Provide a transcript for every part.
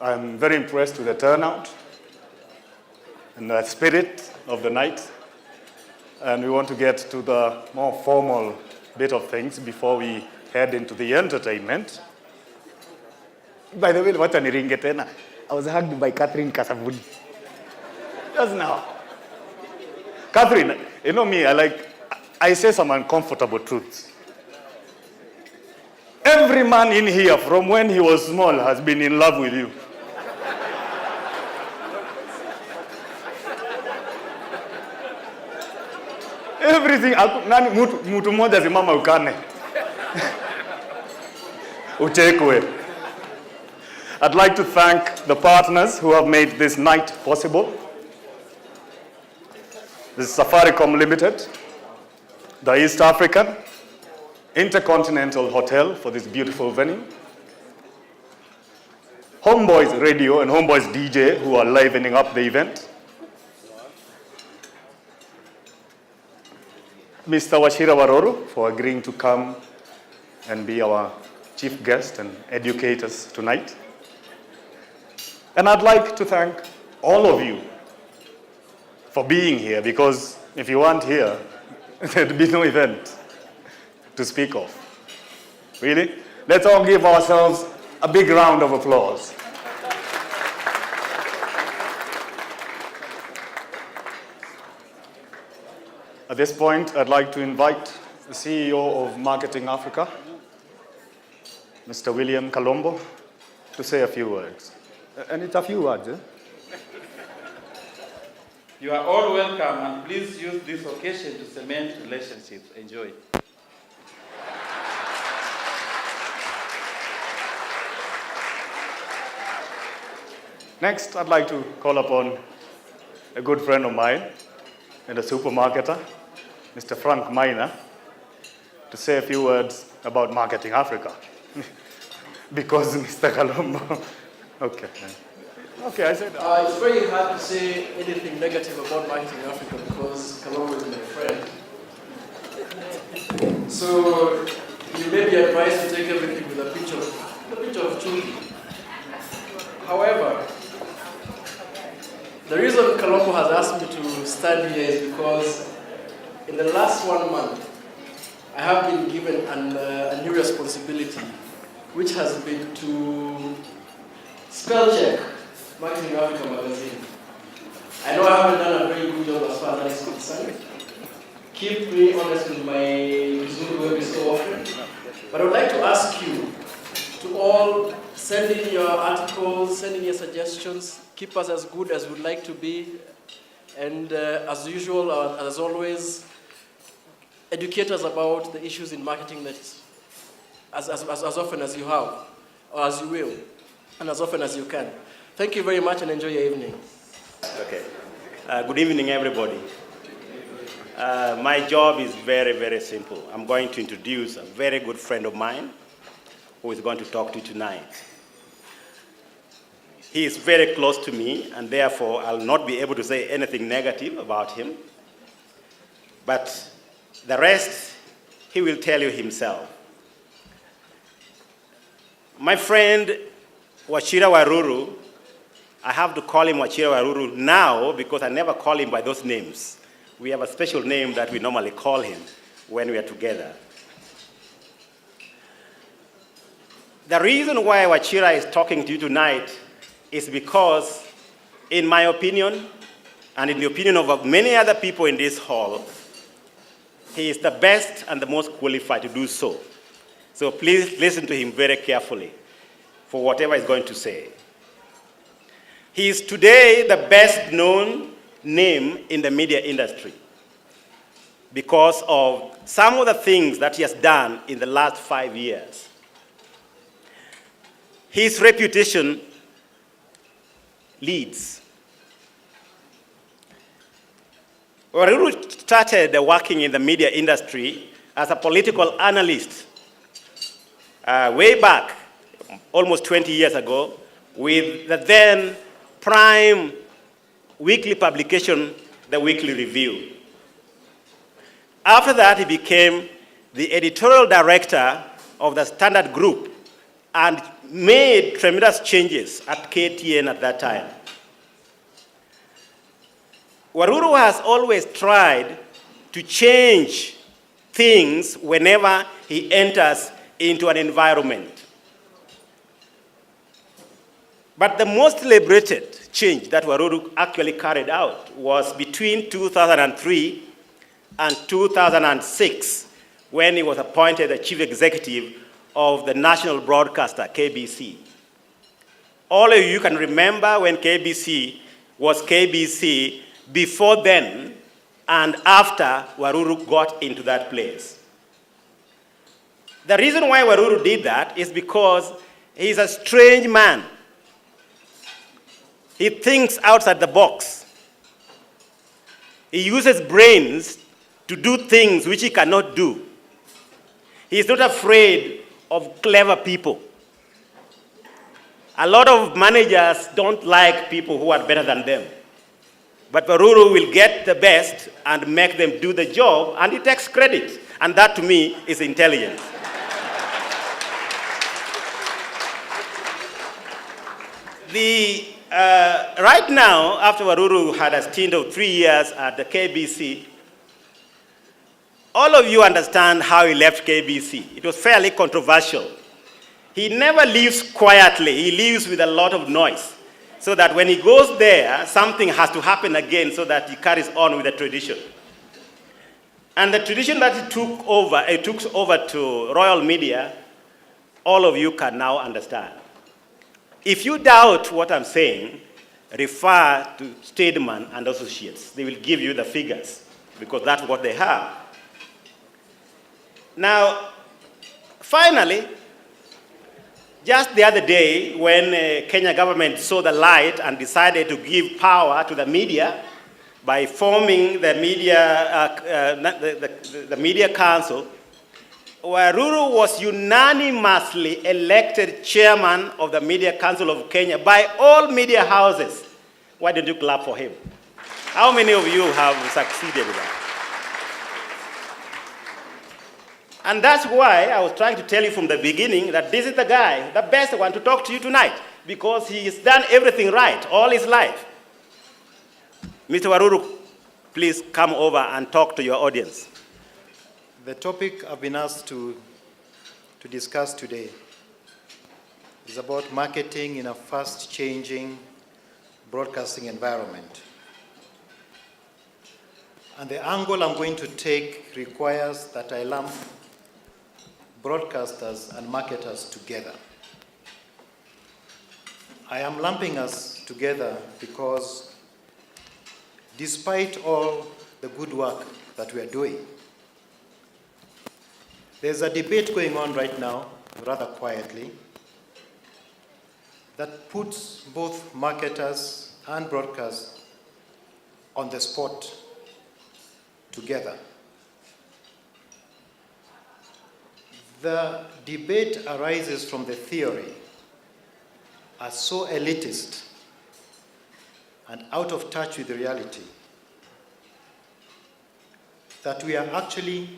I'm very impressed with the turnout and the spirit of the night. And we want to get to the more formal bit of things before we head into the entertainment. By the way, wacha niringe tena. I was hugged by Catherine Kasavuni just now. Catherine, you know me, I say some uncomfortable truths. Every man in here from when he was small has been in love with you. Everything, mutu moja simama ukane. Uchekwe. I'd like to thank the partners who have made this night possible. This is Safaricom Limited, the East African Intercontinental Hotel for this beautiful venue, Homeboys Radio and Homeboys DJ who are livening up the event, Mr. Wachira Waruru for agreeing to come and be our chief guest and educate us tonight. And I'd like to thank all of you for being here, because if you weren't here, there'd be no event to speak of. Really? Let's all give ourselves a big round of applause. At this point, I'd like to invite the CEO of Marketing Africa, Mr. William Kalombo, to say a few words. And it's a few words, eh? You are all welcome, and please use this occasion to cement relationships. Enjoy. Next, I'd like to call upon a good friend of mine and a supermarketer, Mr. Frank Miner, to say a few words about Marketing Africa. Because Mr. Kalombo, okay. Okay, I said it's very hard to say anything negative about Marketing Africa because Kalombo is my friend. So you may be advised to take everything with a pinch of truth. However, the reason Kalombo has asked me to stand here is because in the last 1 month, I have been given a new responsibility, which has been to spell check Marketing Africa magazine. I know I haven't done a very good job as far as that is concerned. Keep me honest with my Zoom web so often. But I would like to ask you to all send in your articles, send in your suggestions, keep us as good as we'd like to be, and as usual, as always, educate us about the issues in marketing that as often as you have, or as you will, and as often as you can. Thank you very much and enjoy your evening. Okay. Good evening, everybody. My job is very, very simple. I'm going to introduce a very good friend of mine who is going to talk to you tonight. He is very close to me, and therefore I'll not be able to say anything negative about him. But the rest, he will tell you himself. My friend Wachira Waruru, I have to call him Wachira Waruru now because I never call him by those names. We have a special name that we normally call him when we are together. The reason why Wachira is talking to you tonight is because, in my opinion, and in the opinion of many other people in this hall, he is the best and the most qualified to do so. So please listen to him very carefully for whatever he's going to say. He is today the best known name in the media industry because of some of the things that he has done in the last 5 years. His reputation leads. Waruru started working in the media industry as a political analyst way back, almost 20 years ago, with the then prime weekly publication, The Weekly Review. After that, he became the editorial director of the Standard Group and made tremendous changes at KTN at that time. Waruru has always tried to change things whenever he enters into an environment. But the most celebrated change that Waruru actually carried out was between 2003 and 2006, when he was appointed the chief executive of the national broadcaster, KBC. All of you can remember when KBC was KBC before then and after Waruru got into that place. The reason why Waruru did that is because he's a strange man. He thinks outside the box. He uses brains to do things which he cannot do. He is not afraid of clever people. A lot of managers don't like people who are better than them. But Waruru will get the best and make them do the job, and he takes credit. And that, to me, is intelligence. Right now, after Waruru had a stint of 3 years at the KBC, all of you understand how he left KBC. It was fairly controversial. He never leaves quietly. He leaves with a lot of noise, so that when he goes there, something has to happen again so that he carries on with the tradition. And the tradition that he took over to Royal Media, all of you can now understand. If you doubt what I'm saying, refer to Stedman and Associates. They will give you the figures, because that's what they have. Now, finally, just the other day, when Kenya government saw the light and decided to give power to the media by forming the media council, Waruru was unanimously elected chairman of the Media Council of Kenya by all media houses. Why didn't you clap for him? How many of you have succeeded with that? And that's why I was trying to tell you from the beginning that this is the guy, the best one to talk to you tonight, because he has done everything right all his life. Mr. Waruru, please come over and talk to your audience. The topic I've been asked to discuss today is about marketing in a fast-changing broadcasting environment. And the angle I'm going to take requires that I lump broadcasters and marketers together. I am lumping us together because despite all the good work that we are doing, there's a debate going on right now, rather quietly, that puts both marketers and broadcasters on the spot together. The debate arises from the theory as so elitist and out of touch with reality that we are actually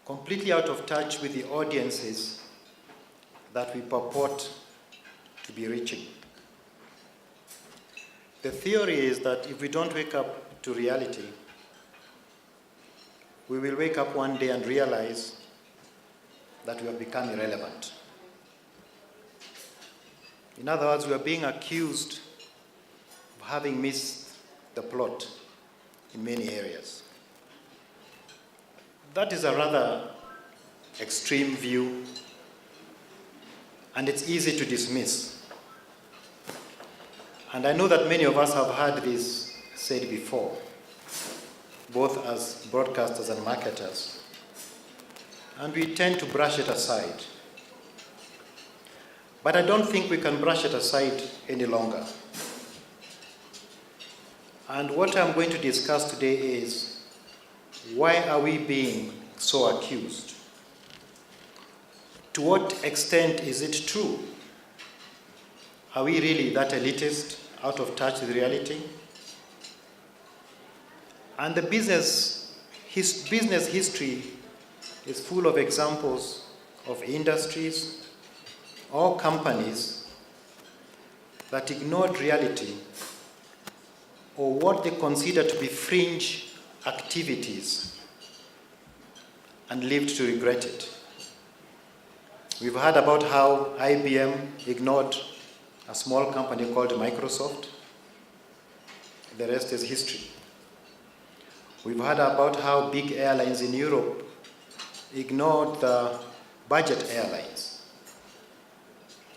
completely out of touch with the audiences that we purport to be reaching. The theory is that if we don't wake up to reality, we will wake up one day and realize that we have become irrelevant. In other words, we are being accused of having missed the plot in many areas. That is a rather extreme view, and it's easy to dismiss. And I know that many of us have heard this said before, both as broadcasters and marketers, and we tend to brush it aside. But I don't think we can brush it aside any longer. And what I'm going to discuss today is, why are we being so accused? To what extent is it true? Are we really that elitist, out of touch with reality? And the business history is full of examples of industries or companies that ignored reality or what they consider to be fringe activities and lived to regret it. We've heard about how IBM ignored a small company called Microsoft. The rest is history. We've heard about how big airlines in Europe ignored the budget airlines.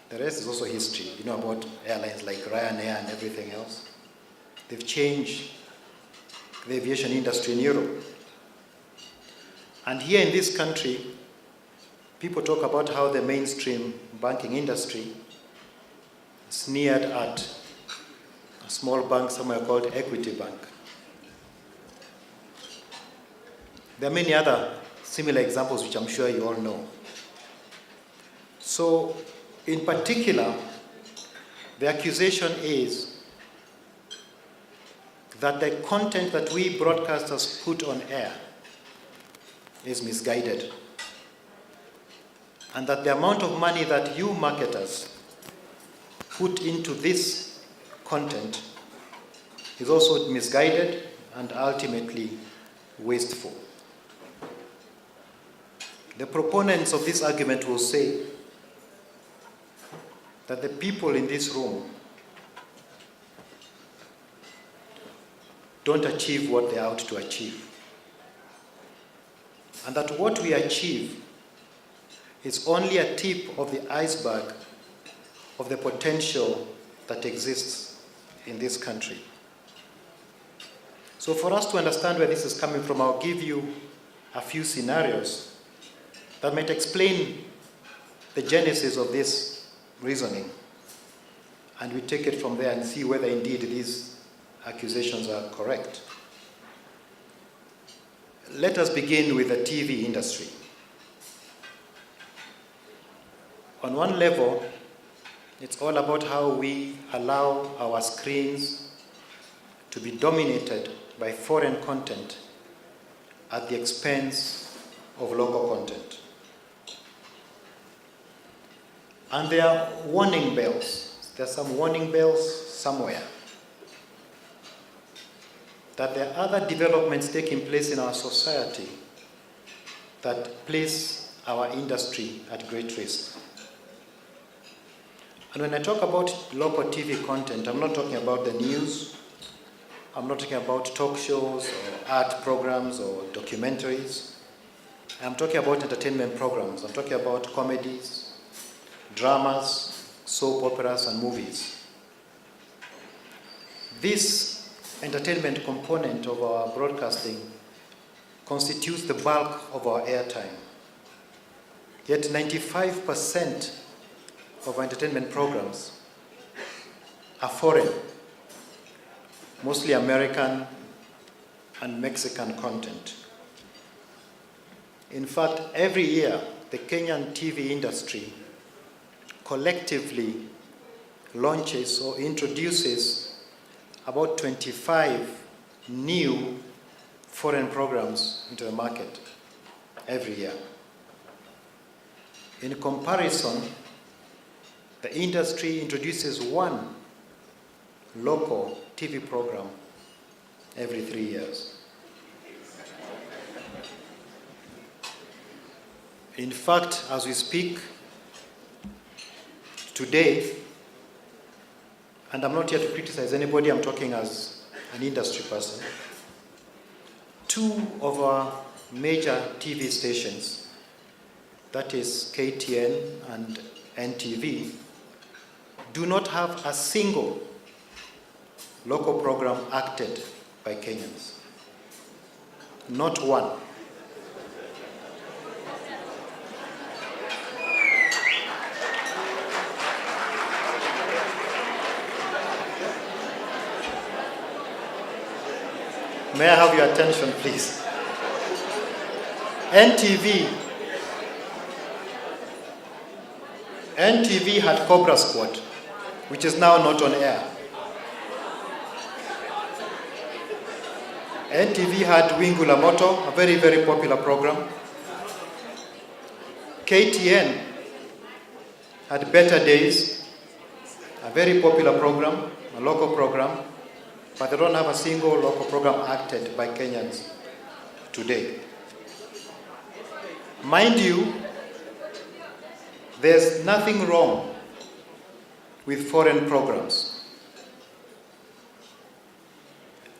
The rest is also history. You know about airlines like Ryanair and everything else. They've changed the aviation industry in Europe. And here in this country, people talk about how the mainstream banking industry sneered at a small bank somewhere called Equity Bank. There are many other similar examples which I'm sure you all know. So, in particular, the accusation is that the content that we broadcasters put on air is misguided, and that the amount of money that you marketers put into this content is also misguided and ultimately wasteful. The proponents of this argument will say that the people in this room don't achieve what they are out to achieve, and that what we achieve is only a tip of the iceberg of the potential that exists in this country. So for us to understand where this is coming from, I'll give you a few scenarios that might explain the genesis of this reasoning. And we take it from there and see whether indeed these accusations are correct. Let us begin with the TV industry. On one level, it's all about how we allow our screens to be dominated by foreign content at the expense of local content. And there are warning bells. There are some warning bells somewhere that there are other developments taking place in our society that place our industry at great risk. And when I talk about local TV content, I'm not talking about the news, I'm not talking about talk shows or art programs or documentaries. I'm talking about entertainment programs. I'm talking about comedies, dramas, soap operas, and movies. This entertainment component of our broadcasting constitutes the bulk of our airtime. Yet 95% of our entertainment programs are foreign, mostly American and Mexican content. In fact, every year, the Kenyan TV industry collectively launches or introduces about 25 new foreign programs into the market every year. In comparison, the industry introduces one local TV program every 3 years. In fact, as we speak today, and I'm not here to criticize anybody, I'm talking as an industry person, 2 of our major TV stations, that is KTN and NTV, do not have a single local program acted by Kenyans. Not one. May I have your attention, please? NTV had Cobra Squad, which is now not on air. NTV had Wingu la Moto, a very, very popular program. KTN had Better Days, a very popular program, a local program, but they don't have a single local program acted by Kenyans today. Mind you, there's nothing wrong with foreign programs.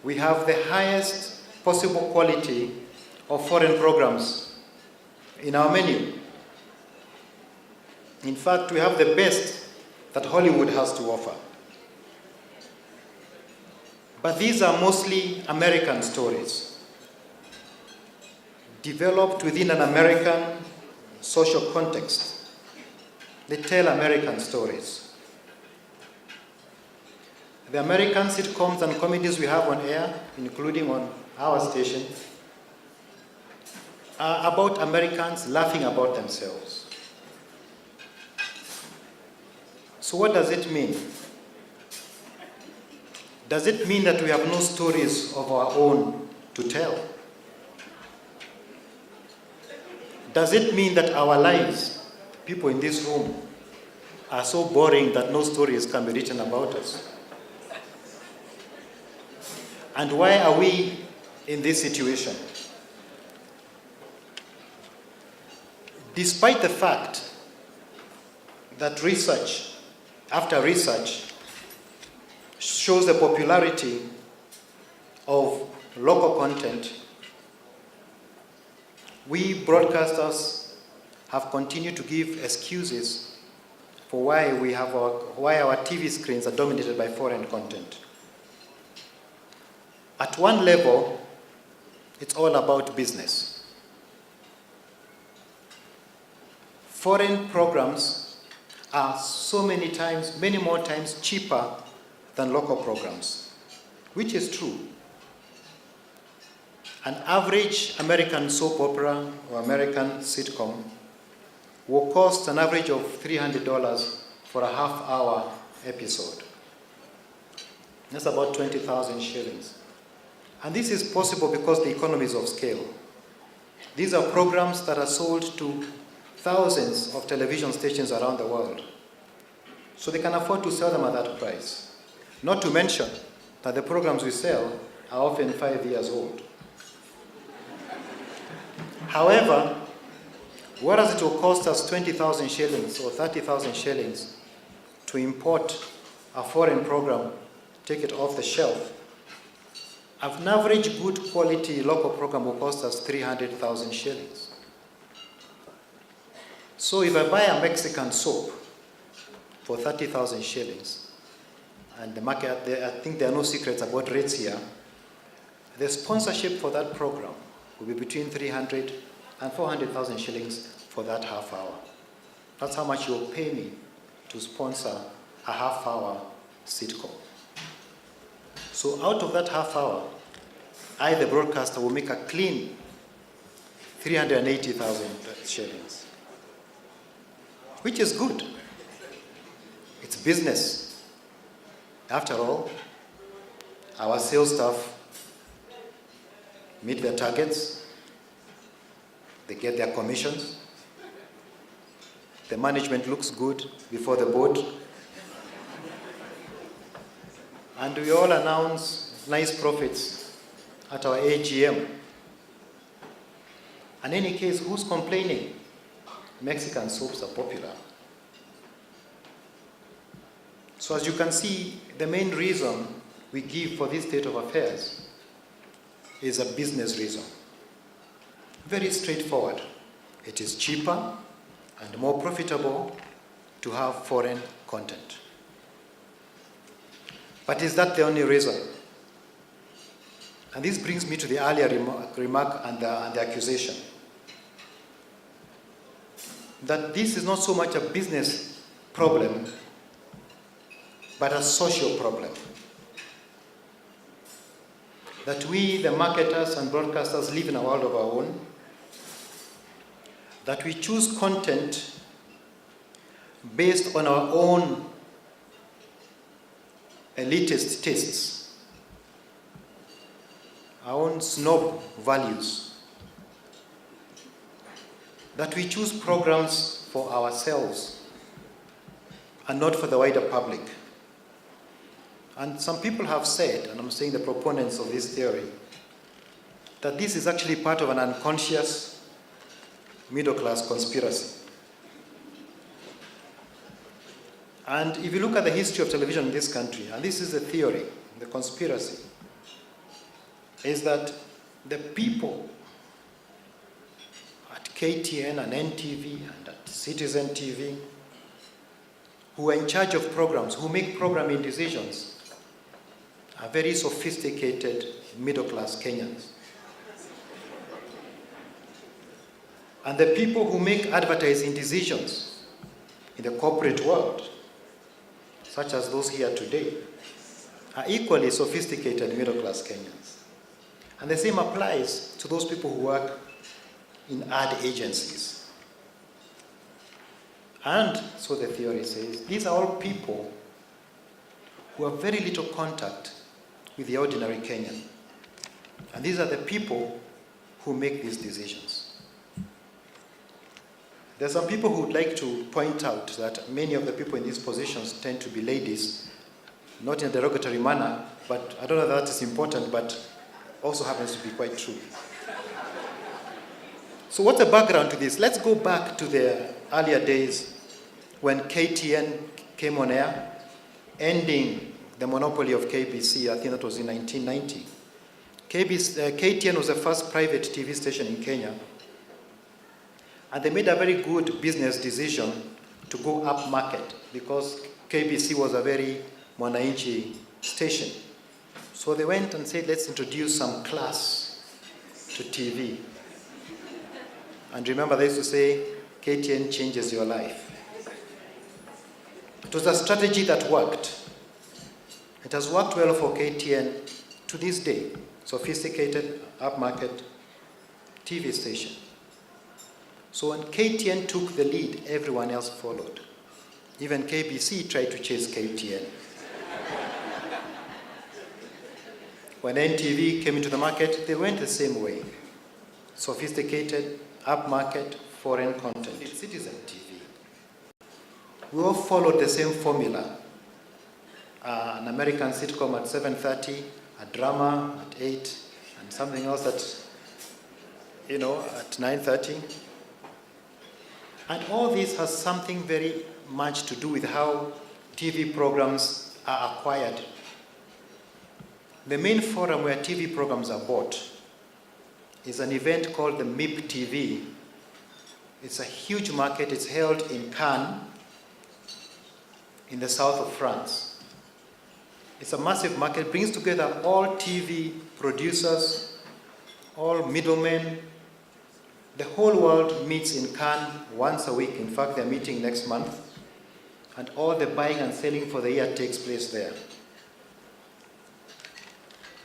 We have the highest possible quality of foreign programs in our menu. In fact, we have the best that Hollywood has to offer. But these are mostly American stories, developed within an American social context. They tell American stories. The American sitcoms and comedies we have on air, including on our station, are about Americans laughing about themselves. So what does it mean? Does it mean that we have no stories of our own to tell? Does it mean that our lives, people in this room, are so boring that no stories can be written about us? And why are we in this situation? Despite the fact that research after research shows the popularity of local content, we broadcasters have continued to give excuses for why our TV screens are dominated by foreign content. At one level, it's all about business. Foreign programs are many more times cheaper than local programs, which is true. An average American soap opera or American sitcom will cost an average of $300 for a half-hour episode. That's about 20,000 shillings. And this is possible because the economies of scale. These are programs that are sold to thousands of television stations around the world. So they can afford to sell them at that price. Not to mention that the programs we sell are often 5 years old. However, whereas it will cost us 20,000 shillings or 30,000 shillings to import a foreign program, take it off the shelf, an average good quality local program will cost us 300,000 shillings. So if I buy a Mexican soap for 30,000 shillings, and the market, I think there are no secrets about rates here, the sponsorship for that program will be between 300 and 400,000 shillings for that half hour. That's how much you'll pay me to sponsor a half-hour sitcom. So out of that half hour, I, the broadcaster, will make a clean 380,000 shillings, which is good. It's business. After all, our sales staff meet their targets, they get their commissions, the management looks good before the board, and we all announce nice profits at our AGM. In any case, who's complaining? Mexican soaps are popular. So as you can see, the main reason we give for this state of affairs is a business reason. Very straightforward. It is cheaper and more profitable to have foreign content. But is that the only reason? And this brings me to the earlier remark and the accusation that this is not so much a business problem, but a social problem. That we, the marketers and broadcasters, live in a world of our own, that we choose content based on our own elitist tastes, our own snob values, that we choose programs for ourselves and not for the wider public. And some people have said, and I'm saying the proponents of this theory, that this is actually part of an unconscious middle-class conspiracy. And if you look at the history of television in this country, and this is the theory, the conspiracy, is that the people at KTN and NTV and at Citizen TV who are in charge of programs, who make programming decisions, are very sophisticated middle-class Kenyans. And the people who make advertising decisions in the corporate world, such as those here today, are equally sophisticated middle-class Kenyans. And the same applies to those people who work in ad agencies. And, so the theory says, these are all people who have very little contact with the ordinary Kenyan. And these are the people who make these decisions. There are some people who would like to point out that many of the people in these positions tend to be ladies, not in a derogatory manner, but I don't know if that is important, but also happens to be quite true. So what's the background to this? Let's go back to the earlier days when KTN came on air, ending the monopoly of KBC. I think that was in 1990. KTN was the first private TV station in Kenya, and they made a very good business decision to go up market because KBC was a very mwananchi station. So they went and said, let's introduce some class to TV. And remember, they used to say, KTN changes your life. It was a strategy that worked. It has worked well for KTN to this day. Sophisticated, upmarket TV station. So when KTN took the lead, everyone else followed. Even KBC tried to chase KTN. When NTV came into the market, they went the same way. Sophisticated, upmarket, foreign content. It's Citizen TV. We all followed the same formula. An American sitcom at 7:30, a drama at 8, and something else at 9:30. And all this has something very much to do with how TV programs are acquired. The main forum where TV programs are bought is an event called the MIP TV. It's a huge market. It's held in Cannes, in the south of France. It's a massive market. It brings together all TV producers, all middlemen. The whole world meets in Cannes once a week. In fact, they're meeting next month. And all the buying and selling for the year takes place there.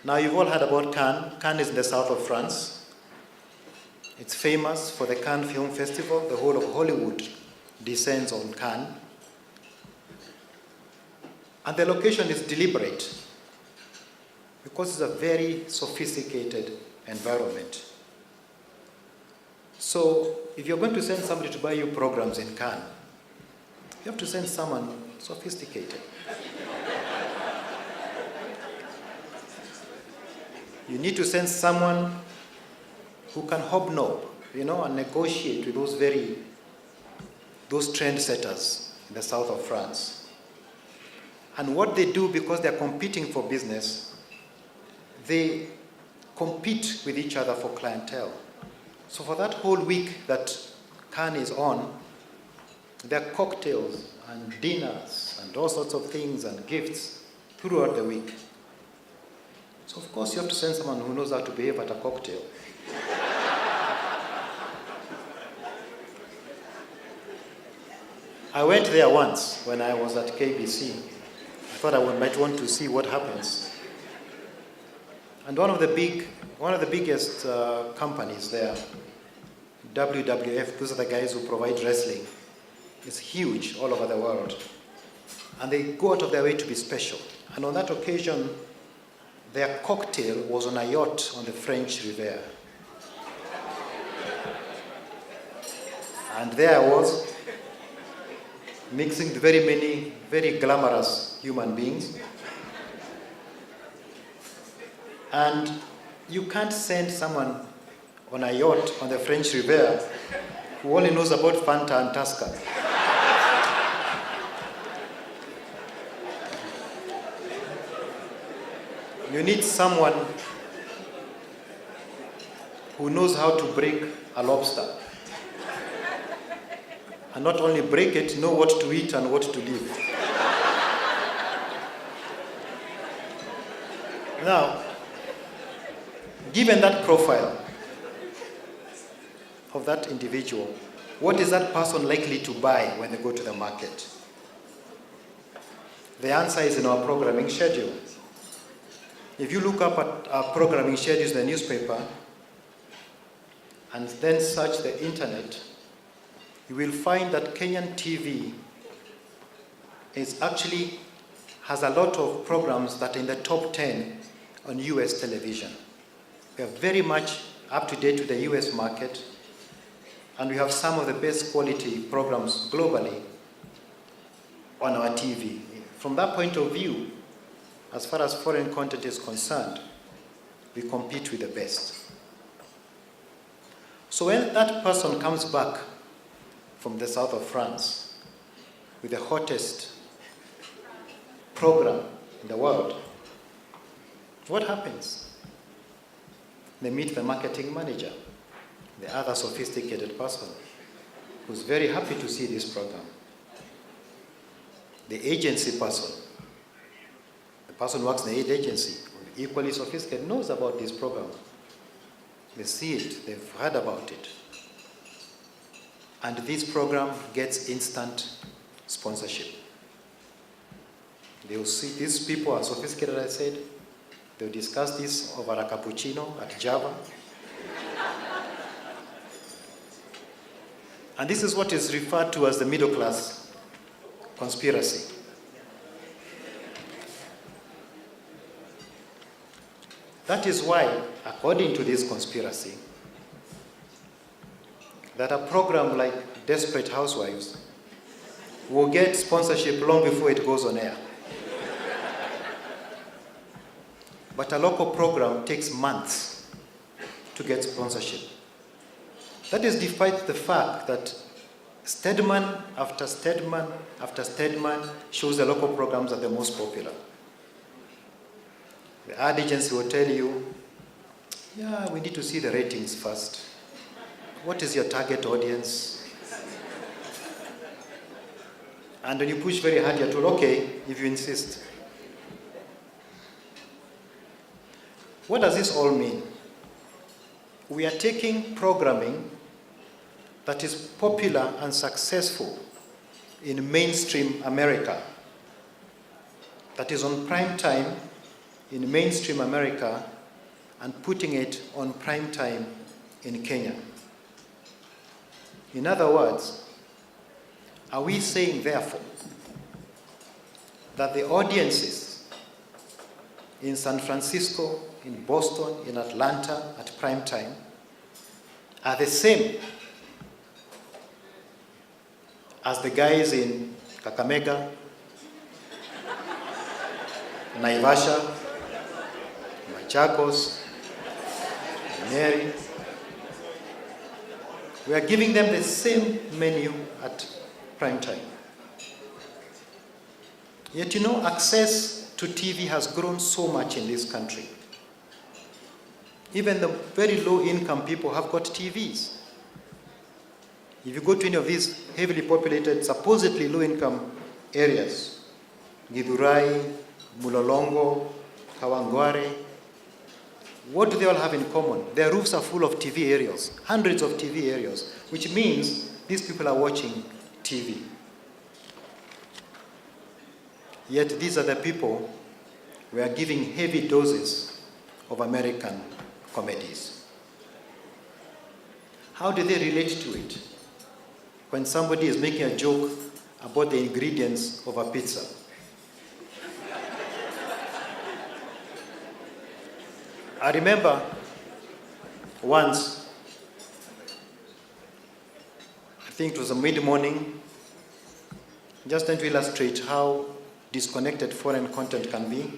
Now, you've all heard about Cannes. Cannes is in the south of France. It's famous for the Cannes Film Festival. The whole of Hollywood descends on Cannes. And the location is deliberate because it's a very sophisticated environment. So if you're going to send somebody to buy you programs in Cannes, you have to send someone sophisticated. You need to send someone who can hobnob, and negotiate with those trendsetters in the south of France. And what they do, because they're competing for business, they compete with each other for clientele. So for that whole week that Cannes is on, there are cocktails and dinners and all sorts of things and gifts throughout the week. So of course you have to send someone who knows how to behave at a cocktail. I went there once when I was at KBC. I thought I might want to see what happens. And one of the biggest companies there, WWF, those are the guys who provide wrestling, is huge all over the world. And they go out of their way to be special. And on that occasion, their cocktail was on a yacht on the French Riviera. And there I was, mixing with very many, very glamorous human beings. And you can't send someone on a yacht on the French Riviera who only knows about Fanta and Tusker. You need someone who knows how to break a lobster. And not only break it, know what to eat and what to leave. Now, given that profile of that individual, what is that person likely to buy when they go to the market? The answer is in our programming schedule. If you look up at our programming schedules in the newspaper and then search the internet, you will find that Kenyan TV has a lot of programs that are in the top 10 on US television. We are very much up to date with the US market, and we have some of the best quality programs globally on our TV. From that point of view, as far as foreign content is concerned, we compete with the best. So when that person comes back from the south of France with the hottest program in the world, what happens? They meet the marketing manager, the other sophisticated person, who's very happy to see this program. The agency person, the person who works in the aid agency, equally sophisticated, knows about this program. They see it, they've heard about it. And this program gets instant sponsorship. They will see, these people are sophisticated, I said. They'll discuss this over a cappuccino at Java. And this is what is referred to as the middle class conspiracy. That is why, according to this conspiracy, that a program like Desperate Housewives will get sponsorship long before it goes on air. But a local program takes months to get sponsorship. That is despite the fact that Stedman after Stedman after Stedman shows the local programs are the most popular. The ad agency will tell you, yeah, we need to see the ratings first. What is your target audience? And when you push very hard, you're told, okay, if you insist. What does this all mean? We are taking programming that is popular and successful in mainstream America, that is on prime time in mainstream America, and putting it on prime time in Kenya. In other words, are we saying, therefore, that the audiences in San Francisco, in Boston, in Atlanta at prime time are the same as the guys in Kakamega, Naivasha, Machakos, Nyeri? We are giving them the same menu at prime time. Yet, access to TV has grown so much in this country. Even the very low-income people have got TVs. If you go to any of these heavily populated, supposedly low-income areas, Githurai, Mulolongo, Kawangware, what do they all have in common? Their roofs are full of TV aerials, hundreds of TV aerials, which means these people are watching TV. Yet these are the people we are giving heavy doses of American comedies. How do they relate to it? When somebody is making a joke about the ingredients of a pizza. I remember once think it was a mid-morning, just trying to illustrate how disconnected foreign content can be.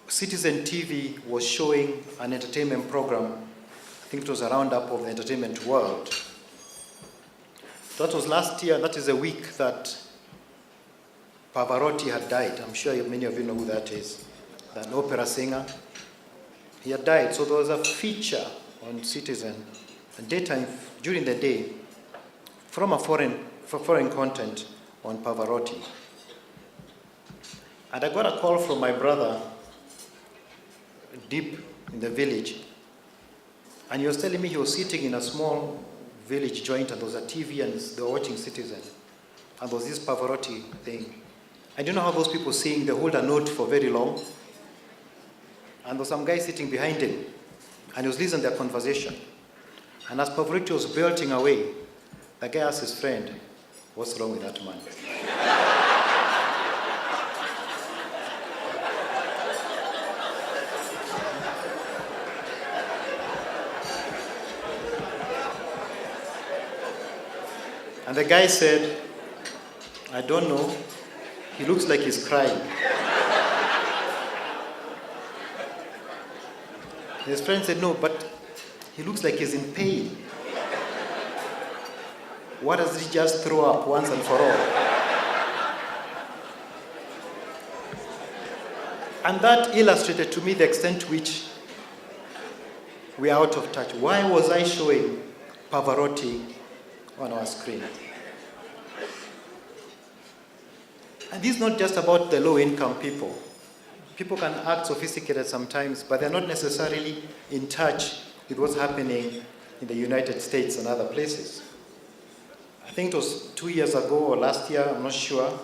Citizen TV was showing an entertainment program. I think it was a roundup of the entertainment world. That was last year. That is a week that Pavarotti had died. I'm sure many of you know who that is. An opera singer. He had died. So there was a feature on Citizen, daytime during the day, from foreign content on Pavarotti. And I got a call from my brother deep in the village, and he was telling me he was sitting in a small village joint, and there was a TV, and they were watching Citizen, and there was this Pavarotti thing. And you know how those people sing, they hold a note for very long, and there was some guy sitting behind him, and he was listening to their conversation. And as Pavarotti was belting away, the guy asked his friend, "What's wrong with that man?" And the guy said, "I don't know. He looks like he's crying." His friend said, "No, but he looks like he's in pain. What does he just throw up once and for all?" And that illustrated to me the extent to which we are out of touch. Why was I showing Pavarotti on our screen? And this is not just about the low-income people. People can act sophisticated sometimes, but they're not necessarily in touch with what's happening in the United States and other places. I think it was 2 years ago or last year, I'm not sure,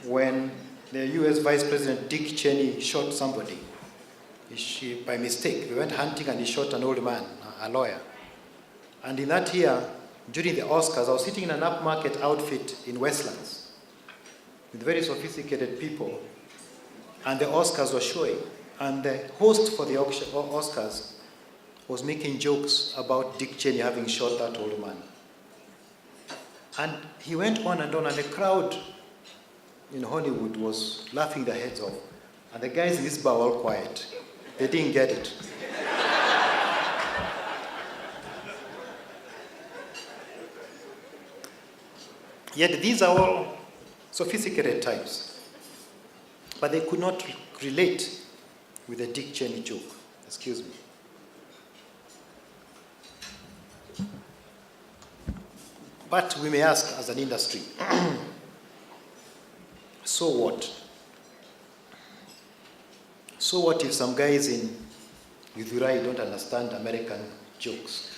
when the US Vice President Dick Cheney shot somebody. By mistake, we went hunting and he shot an old man, a lawyer. And in that year, during the Oscars, I was sitting in an upmarket outfit in Westlands with very sophisticated people, and the Oscars were showing. And the host for the Oscars was making jokes about Dick Cheney having shot that old man. And he went on, and the crowd in Hollywood was laughing their heads off. And the guys in this bar were all quiet. They didn't get it. Yet these are all sophisticated types. But they could not relate with the Dick Cheney joke. Excuse me. But we may ask as an industry, so what? So what if some guys in Githurai don't understand American jokes?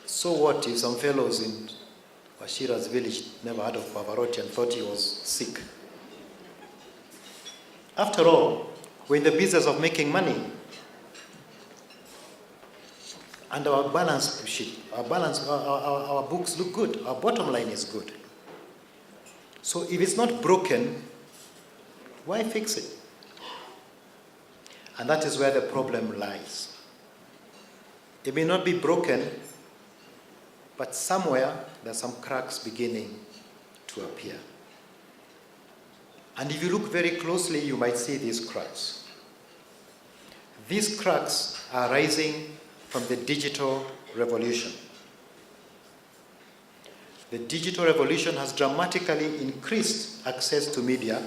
So what if some fellows in Washira's village never heard of Pavarotti and thought he was sick? After all, we're in the business of making money. And our balance sheet, our books look good. Our bottom line is good. So if it's not broken, why fix it? And that is where the problem lies. It may not be broken, but somewhere there's some cracks beginning to appear. And if you look very closely, you might see these cracks. These cracks are rising from the digital revolution. The digital revolution has dramatically increased access to media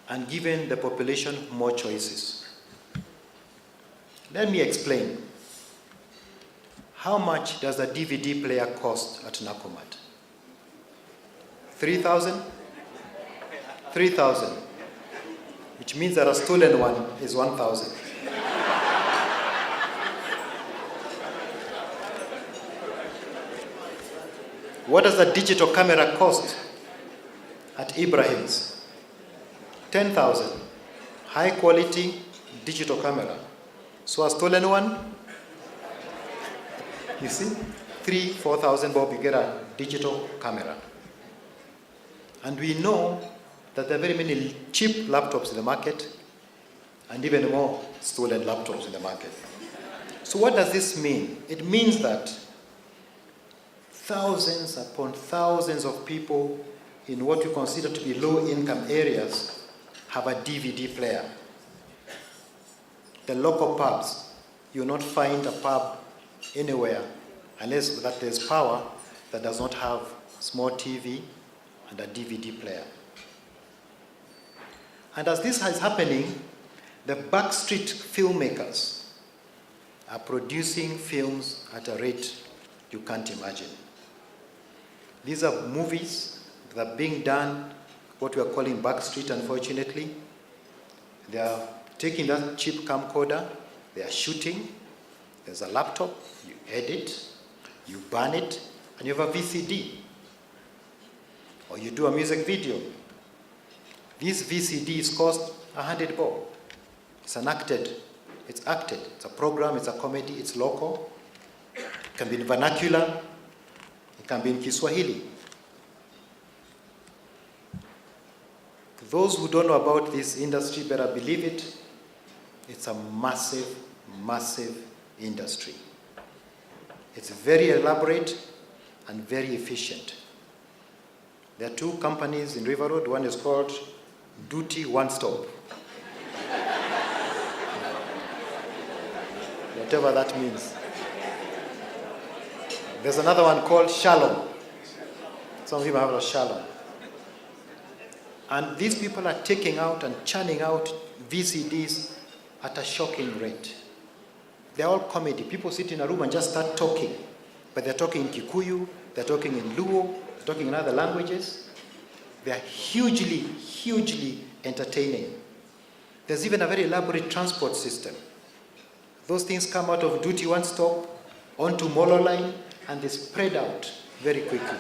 and given the population more choices. Let me explain. How much does a DVD player cost at Nakumatt? 3,000? 3,000. Which means that a stolen one is 1,000. What does a digital camera cost at Ibrahim's? 10,000. High quality digital camera. So a stolen one, you see, 3,000, 4,000 bob, you get a digital camera. And we know that there are very many cheap laptops in the market and even more stolen laptops in the market. So what does this mean? It means that thousands upon thousands of people in what we consider to be low-income areas have a DVD player. The local pubs, you'll not find a pub anywhere unless that there's power that does not have small TV and a DVD player. And as this is happening, the backstreet filmmakers are producing films at a rate you can't imagine. These are movies that are being done, what we are calling backstreet, unfortunately. They are taking that cheap camcorder, they are shooting, there's a laptop, you edit, you burn it, and you have a VCD. Or you do a music video. These VCDs cost 100 bob. It's acted. It's a program, it's a comedy, it's local. It can be in vernacular, it can be in Kiswahili. Those who don't know about this industry better believe it. It's a massive, massive industry. It's very elaborate and very efficient. There are two companies in River Road. One is called Duty One Stop. Whatever that means. There's another one called Shalom. Some people have a Shalom. And these people are taking out and churning out VCDs at a shocking rate. They're all comedy. People sit in a room and just start talking. But they're talking in Kikuyu, they're talking in Luo, they're talking in other languages. They're hugely, hugely entertaining. There's even a very elaborate transport system. Those things come out of Duty One Stop onto Molo Line, and they spread out very quickly.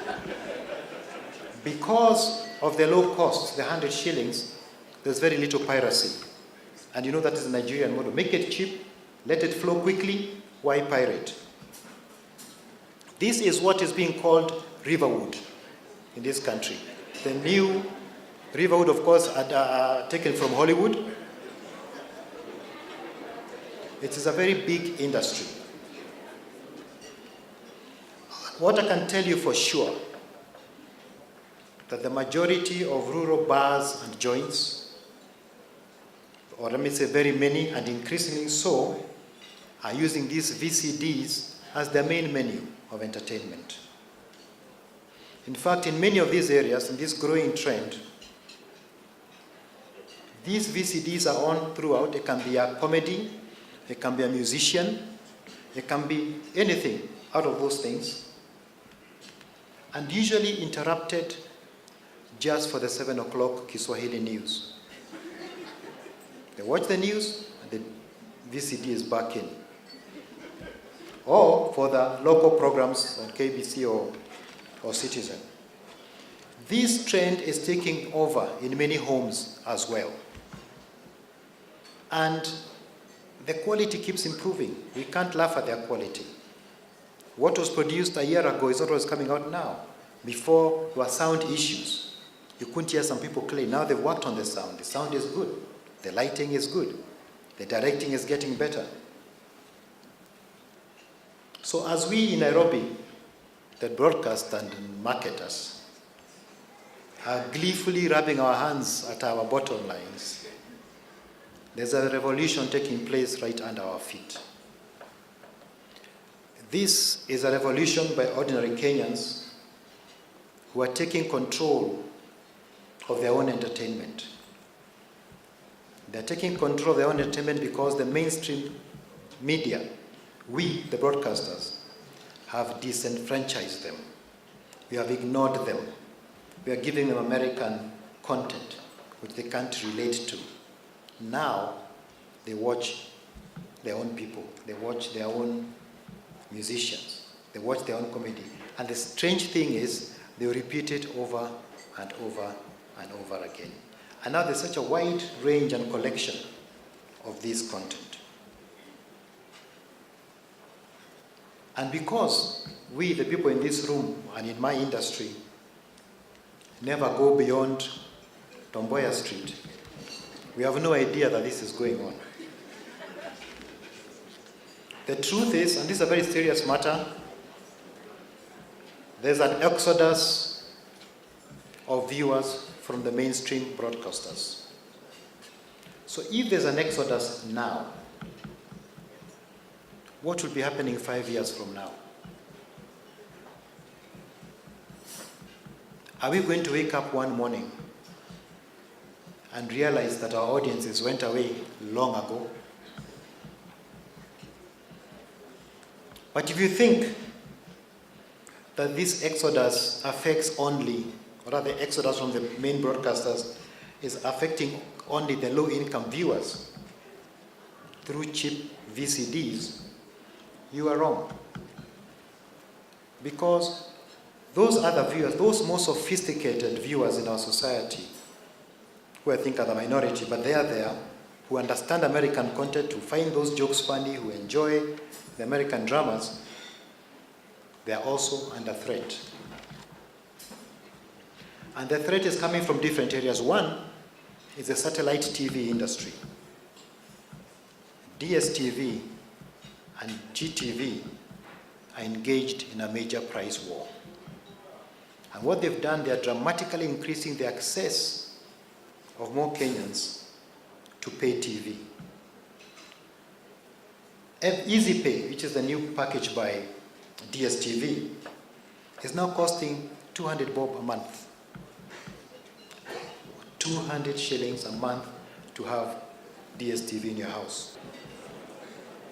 Because of the low cost, the 100 shillings, there's very little piracy. And you know that is the Nigerian model. Make it cheap, let it flow quickly, why pirate? This is what is being called Riverwood in this country. The new Riverwood, of course, taken from Hollywood. It is a very big industry. What I can tell you for sure, that the majority of rural bars and joints, or let me say very many and increasingly so, are using these VCDs as their main menu of entertainment. In fact, in many of these areas, in this growing trend, these VCDs are on throughout. It can be a comedy, it can be a musician, it can be anything out of those things, and usually interrupted just for the 7 o'clock Kiswahili news. They watch the news, and the VCD is back in. Or for the local programs on KBC or Citizen. This trend is taking over in many homes as well. And the quality keeps improving. We can't laugh at their quality. What was produced a year ago is not what's coming out now. Before, there were sound issues. You couldn't hear some people claim. Now they've worked on the sound. The sound is good. The lighting is good. The directing is getting better. So as we in Nairobi, the broadcast and marketers, are gleefully rubbing our hands at our bottom lines, there's a revolution taking place right under our feet. This is a revolution by ordinary Kenyans who are taking control of their own entertainment. They're taking control of their own entertainment because the mainstream media, we, the broadcasters, have disenfranchised them. We have ignored them. We are giving them American content which they can't relate to. Now, they watch their own people. They watch their own musicians. They watch their own comedy. And the strange thing is, they repeat it over and over and over again. And now there's such a wide range and collection of this content. And because we, the people in this room and in my industry, never go beyond Tomboya Street, we have no idea that this is going on. The truth is, and this is a very serious matter, there's an exodus of viewers from the mainstream broadcasters. So if there's an exodus now, what will be happening 5 years from now? Are we going to wake up one morning and realize that our audiences went away long ago? But if you think that this exodus affects only, or rather the exodus from the main broadcasters is affecting only the low-income viewers through cheap VCDs, you are wrong. Because those other viewers, those more sophisticated viewers in our society, who I think are the minority, but they are there, who understand American content, who find those jokes funny, who enjoy the American dramas, they are also under threat. And the threat is coming from different areas. One is the satellite TV industry. DSTV and GTV are engaged in a major price war. And what they've done, they are dramatically increasing the access of more Kenyans to pay TV. Easy Pay, which is the new package by DSTV, is now costing 200 bob a month. 200 shillings a month to have DSTV in your house.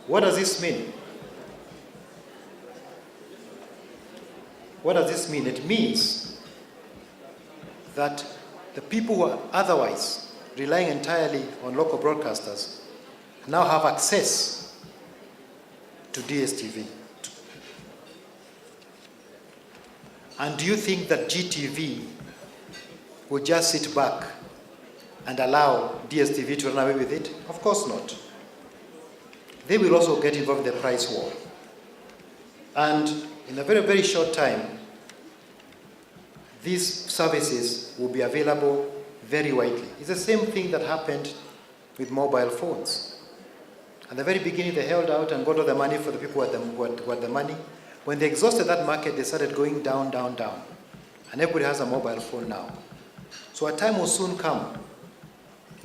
What does this mean? What does this mean? It means that the people who are otherwise relying entirely on local broadcasters now have access to DSTV. And do you think that GTV will just sit back and allow DSTV to run away with it? Of course not. They will also get involved in the price war. And in a very, very short time, these services will be available very widely. It's the same thing that happened with mobile phones. At the very beginning, they held out and got all the money for the people who had the money. When they exhausted that market, they started going down, down, down. And everybody has a mobile phone now. So a time will soon come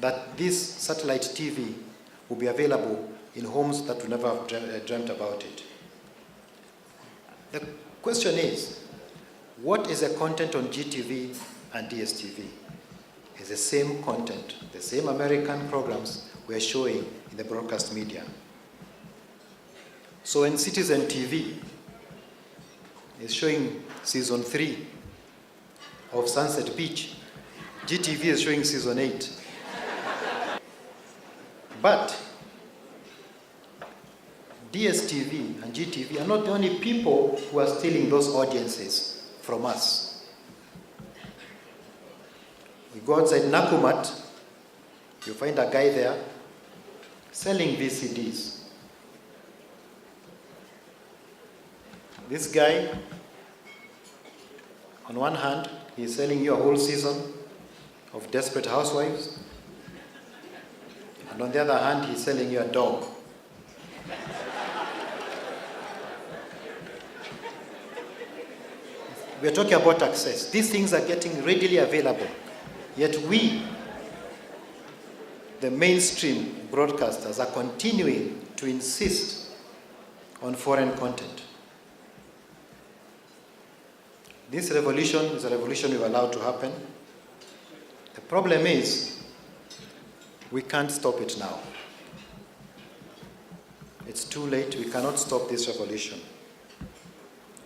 that this satellite TV will be available in homes that would never have dreamt about it. The question is, what is the content on GTV and DSTV? It's the same content, the same American programs we're showing in the broadcast media. So when Citizen TV is showing season 3 of Sunset Beach, GTV is showing season 8. But DSTV and GTV are not the only people who are stealing those audiences from us. We go outside Nakumat, you find a guy there selling VCDs. This guy, on one hand, he's selling you a whole season of Desperate Housewives, and on the other hand, he's selling you a dog. We're talking about access. These things are getting readily available. Yet we, the mainstream broadcasters, are continuing to insist on foreign content. This revolution is a revolution we've allowed to happen. The problem is, we can't stop it now. It's too late. We cannot stop this revolution.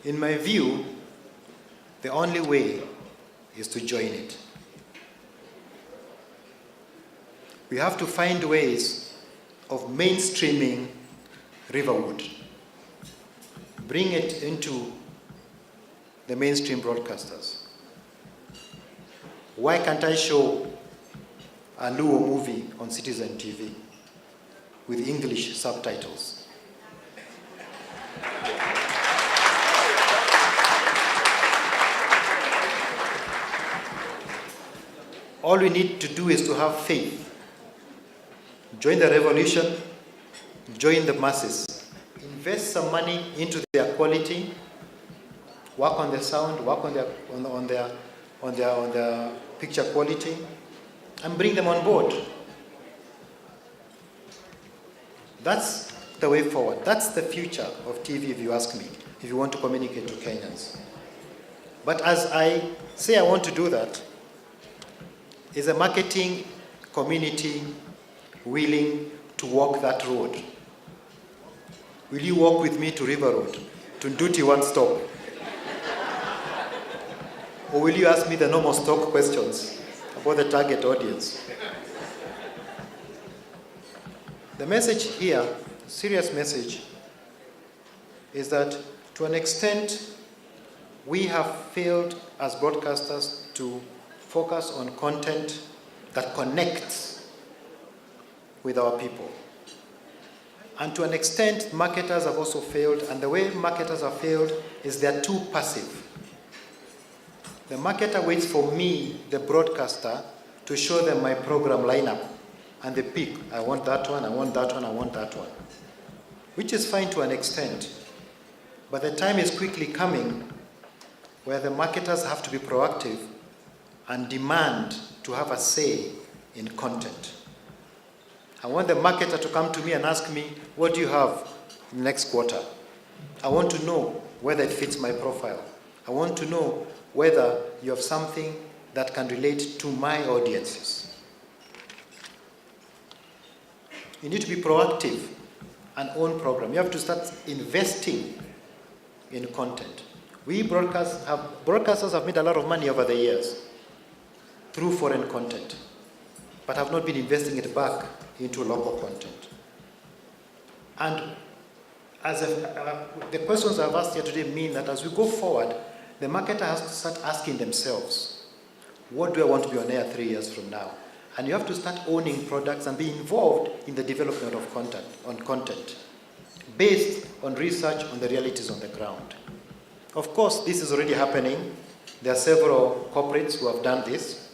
In my view, the only way is to join it. We have to find ways of mainstreaming Riverwood. Bring it into the mainstream broadcasters. Why can't I show a Luo movie on Citizen TV with English subtitles? All we need to do is to have faith. Join the revolution, join the masses. In invest some money into their quality, work on the sound, work on their picture quality, and bring them on board. That's the way forward. That's the future of TV, if you ask me, if you want to communicate to Kenyans. But as I say I want to do that, is a marketing community willing to walk that road? Will you walk with me to River Road, to Nduti one stop? Or will you ask me the normal stock questions about the target audience? The message here, serious message, is that to an extent, we have failed as broadcasters to focus on content that connects with our people. And to an extent, marketers have also failed, and the way marketers have failed is they're too passive. The marketer waits for me, the broadcaster, to show them my program lineup, and they pick, I want that one, I want that one, I want that one. Which is fine to an extent, but the time is quickly coming where the marketers have to be proactive and demand to have a say in content. I want the marketer to come to me and ask me, what do you have next quarter? I want to know whether it fits my profile. I want to know whether you have something that can relate to my audiences. You need to be proactive and own program. You have to start investing in content. Broadcasters have made a lot of money over the years through foreign content, but have not been investing it back into local content. And as the questions I've asked here today mean that as we go forward, the marketer has to start asking themselves, what do I want to be on air 3 years from now? And you have to start owning products and be involved in the development of content based on research on the realities on the ground. Of course, this is already happening. There are several corporates who have done this.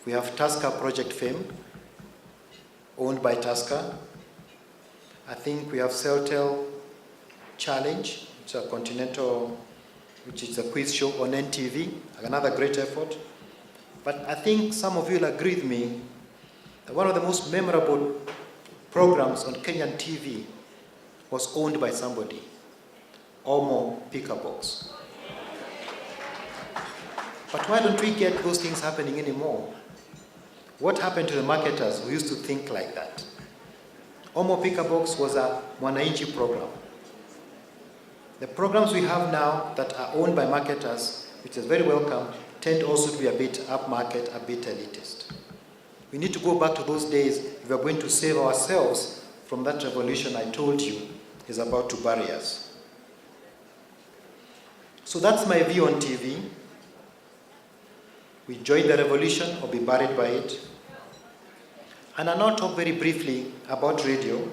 We have Tusker Project Fame, owned by Tusker. I think we have Celtel Challenge, which is a continental, which is a quiz show on NTV, another great effort. But I think some of you will agree with me that one of the most memorable programs on Kenyan TV was owned by somebody, Omo Pickerbox. But why don't we get those things happening anymore? What happened to the marketers who used to think like that? Omo Pickerbox was a Mwananchi program. The programs we have now that are owned by marketers, which is very welcome, tend also to be a bit upmarket, a bit elitist. We need to go back to those days if we are going to save ourselves from that revolution I told you is about to bury us. So that's my view on TV. We join the revolution or be buried by it. And I'll now talk very briefly about radio,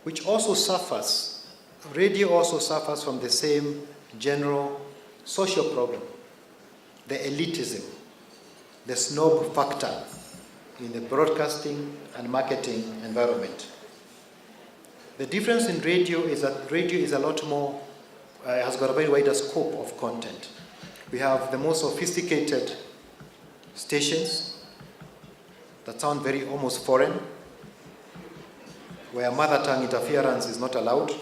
which also suffers. Radio also suffers from the same general social problem, the elitism, the snob factor in the broadcasting and marketing environment. The difference in radio is that radio is a lot more, has got a very wider scope of content. We have the most sophisticated stations that sound very almost foreign, where mother tongue interference is not allowed.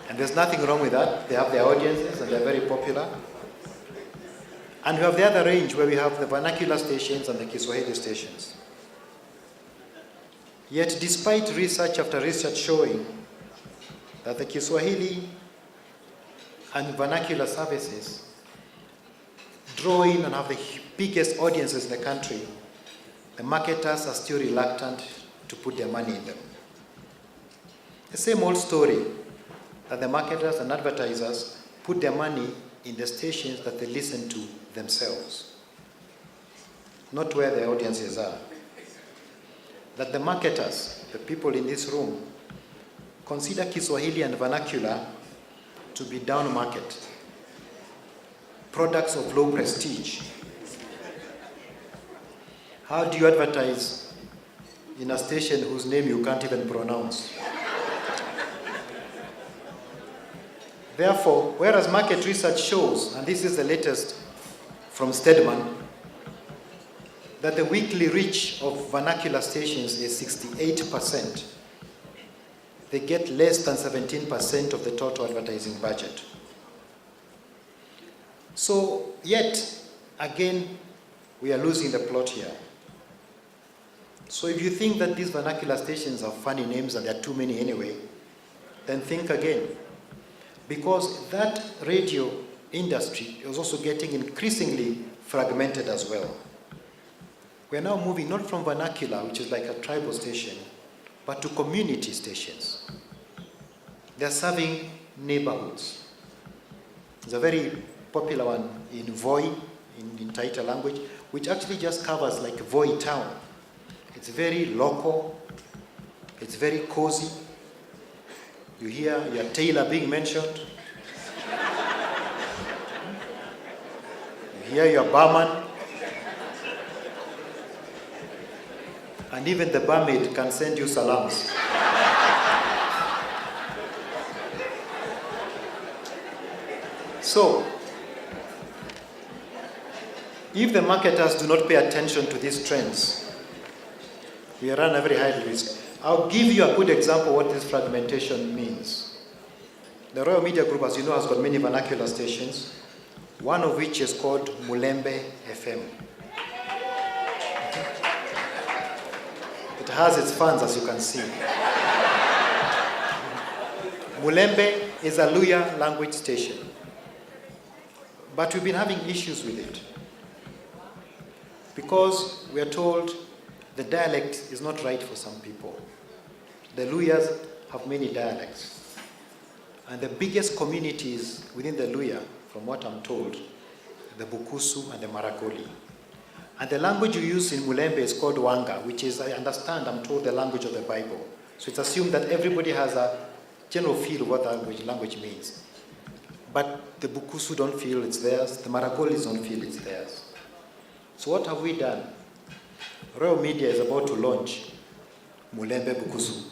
And there's nothing wrong with that. They have their audiences and they're very popular. And we have the other range where we have the vernacular stations and the Kiswahili stations. Yet despite research after research showing that the Kiswahili and vernacular services draw in and have the biggest audiences in the country, the marketers are still reluctant to put their money in them. The same old story that the marketers and advertisers put their money in the stations that they listen to themselves, not where their audiences are. That the marketers, the people in this room, consider Kiswahili and vernacular to be down market, products of low prestige. How do you advertise in a station whose name you can't even pronounce. Therefore, whereas market research shows, and this is the latest from Stedman, that the weekly reach of vernacular stations is 68%, they get less than 17% of the total advertising budget. So, yet, again, we are losing the plot here. So if you think that these vernacular stations have funny names and there are too many anyway, then think again. Because that radio industry is also getting increasingly fragmented as well. We're now moving not from vernacular, which is like a tribal station, but to community stations. They're serving neighborhoods. There's a very popular one in Voi, in Taita language, which actually just covers like Voi town. It's very local, it's very cozy. You hear your tailor being mentioned. You hear your barman. And even the barmaid can send you salams. So, if the marketers do not pay attention to these trends, we run a very high risk. I'll give you a good example of what this fragmentation means. The Royal Media Group, as you know, has got many vernacular stations, one of which is called Mulembe FM. It has its fans, as you can see. Mulembe is a Luya language station, but we've been having issues with it because we are told the dialect is not right for some people. The Luyas have many dialects. And the biggest communities within the Luya, from what I'm told, the Bukusu and the Maragoli. And the language you use in Mulembe is called Wanga, which is, I understand, I'm told, the language of the Bible. So it's assumed that everybody has a general feel of what language means. But the Bukusu don't feel it's theirs, the Maragolis don't feel it's theirs. So what have we done? Royal Media is about to launch Mulembe Bukusu.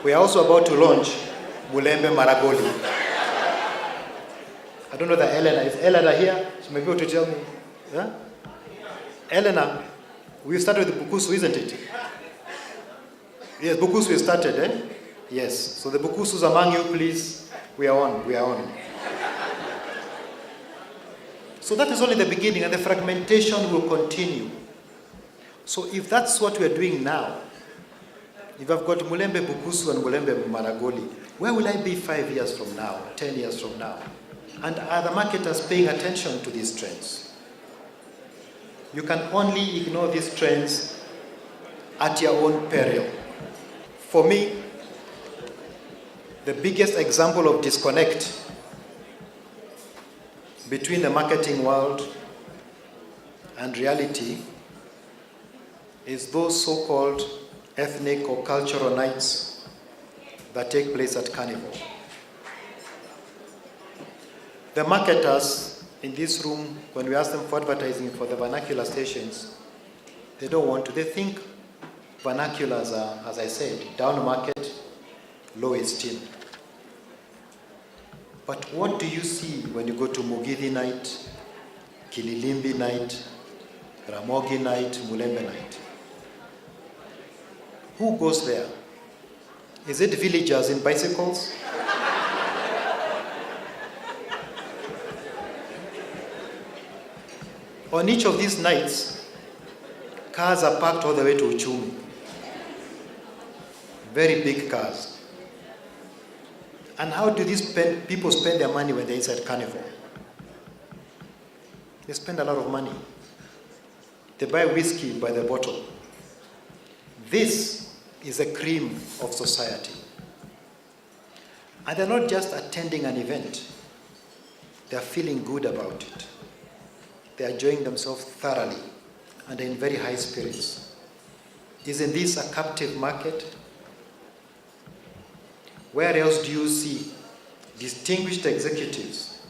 We are also about to launch Mulembe Maragoli. I don't know that Elena. Is Elena here? She may be able to tell me. Yeah? Elena, we started with Bukusu, isn't it? Yes, Bukusu we started, eh? Yes. So the Bukusus among you, please. We are on. We are on. So that is only the beginning, and the fragmentation will continue. So if that's what we are doing now, if I've got Mulembe Bukusu and Mulembe Maragoli, where will I be 5 years from now, 10 years from now? And are the marketers paying attention to these trends? You can only ignore these trends at your own peril. For me, the biggest example of disconnect between the marketing world and reality is those so-called ethnic or cultural nights that take place at Carnival. The marketers in this room, when we ask them for advertising for the vernacular stations, they don't want to. They think vernaculars are, as I said, down market, low esteem. But what do you see when you go to Mugithi night, Kililimbi night, Ramogi night, Mulembe night? Who goes there? Is it villagers in bicycles? On each of these nights, cars are parked all the way to Uchumi. Very big cars. And how do these people spend their money when they're inside Carnival? They spend a lot of money. They buy whiskey by the bottle. This is the cream of society. And they're not just attending an event. They're feeling good about it. They're enjoying themselves thoroughly and in very high spirits. Isn't this a captive market? Where else do you see distinguished executives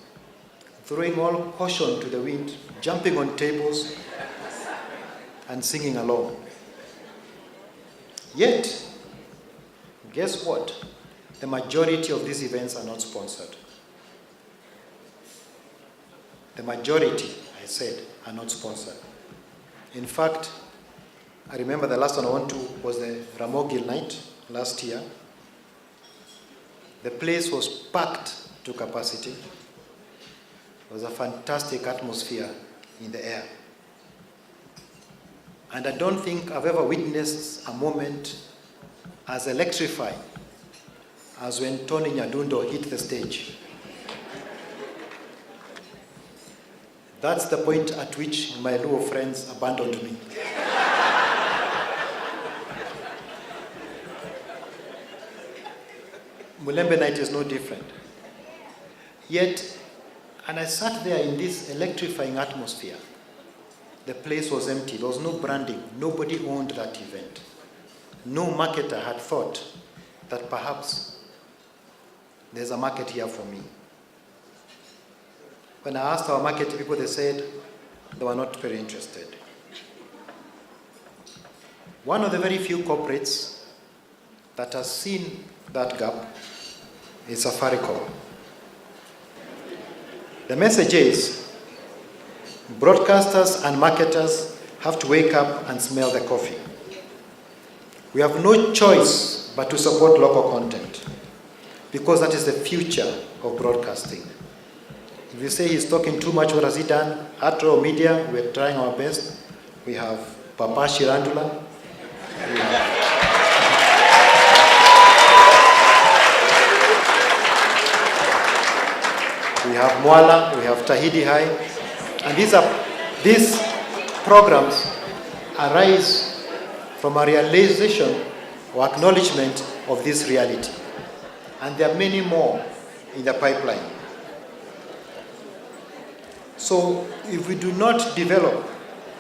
throwing all caution to the wind, jumping on tables, and singing along. Yet, guess what? The majority of these events are not sponsored. The majority, I said, are not sponsored. In fact, I remember the last one I went to was the Ramogil night last year. The place was packed to capacity. It was a fantastic atmosphere in the air. And I don't think I've ever witnessed a moment as electrifying as when Tony Nyadundo hit the stage. That's the point at which my Luo friends abandoned me. Mulembe night is no different. Yet, and I sat there in this electrifying atmosphere. The place was empty. There was no branding. Nobody owned that event. No marketer had thought that perhaps there's a market here for me. When I asked our market people, they said they were not very interested. One of the very few corporates that has seen that gap is Safaricom. The message is, broadcasters and marketers have to wake up and smell the coffee. We have no choice but to support local content because that is the future of broadcasting. If you say he's talking too much, what has he done? At Raw Media, we're trying our best. We have Papa Shirandula. We have Mwala, we have Tahidi High. And these programs arise from a realization or acknowledgement of this reality. And there are many more in the pipeline. So if we do not develop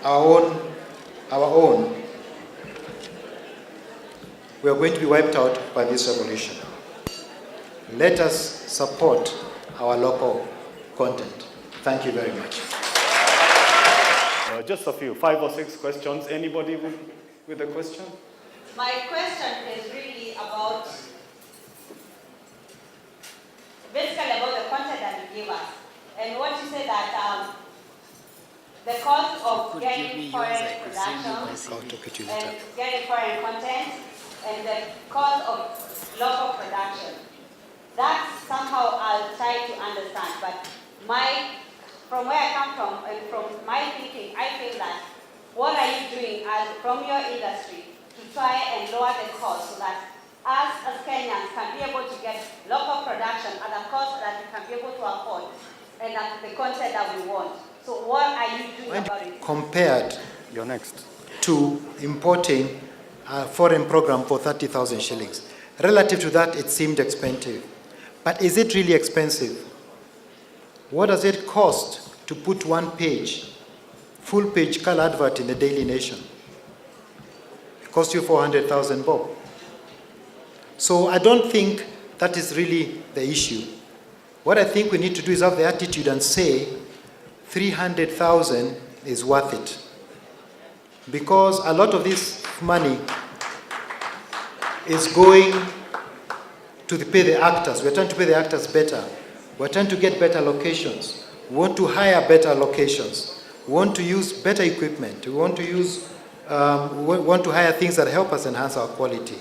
our own, we are going to be wiped out by this revolution. Let us support our local content. Thank you very much. Just a few, 5 or 6 questions. Anybody with a question? My question is really about, basically about the content that you gave us. And what you said that the cost of getting foreign production and getting foreign content and the cost of local production. That somehow I'll try to understand, but from where I come from and from my thinking, I feel that what are you doing from your industry to try and lower the cost so that us as Kenyans can be able to get local production at a cost that we can be able to afford and at the content that we want. So what are you doing about it? Compared You're next. to importing a foreign program for 30,000 shillings. Relative to that, it seemed expensive. But is it really expensive? What does it cost to put one page, full page color advert in the Daily Nation? It costs you 400,000 bob. So I don't think that is really the issue. What I think we need to do is have the attitude and say 300,000 is worth it. Because a lot of this money is going to pay the actors. We're trying to pay the actors better. We're trying to get better locations. We want to hire better locations. We want to use better equipment. We want to hire things that help us enhance our quality.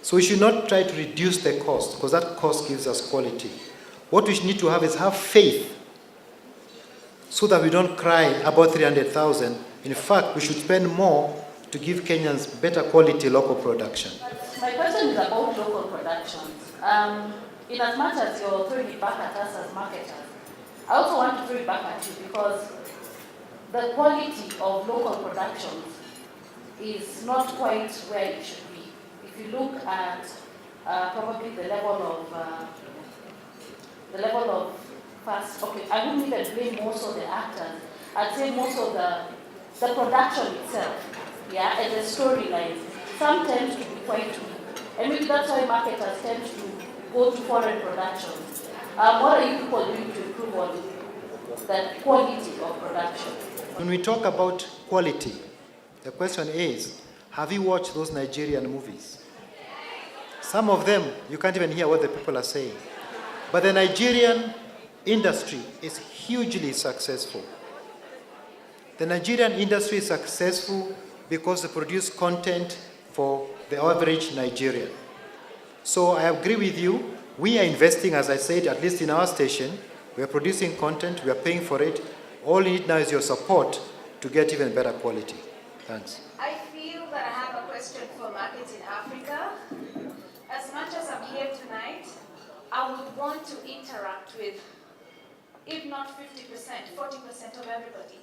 So we should not try to reduce the cost, because that cost gives us quality. What we need to have is have faith, so that we don't cry about 300,000. In fact, we should spend more to give Kenyans better quality local production. My question is about local productions. In as much as you're throwing it back at us as marketers, I also want to throw it back at you because the quality of local productions is not quite where it should be. If you look at probably the level of fast, okay, I wouldn't even blame most of the actors. I'd say most of the production itself, yeah, and the storylines, some tend to be quite weak. And maybe that's why marketers tend to go to foreign productions. What are you people doing to improve on the quality of production? When we talk about quality, the question is, have you watched those Nigerian movies? Some of them, you can't even hear what the people are saying. But the Nigerian industry is hugely successful. The Nigerian industry is successful because they produce content for the average Nigerian. So I agree with you. We are investing, as I said, at least in our station. We are producing content, we are paying for it. All we need now is your support to get even better quality. Thanks. I feel that I have a question for markets in Africa. As much as I'm here tonight, I would want to interact with, if not 50%, 40% of everybody.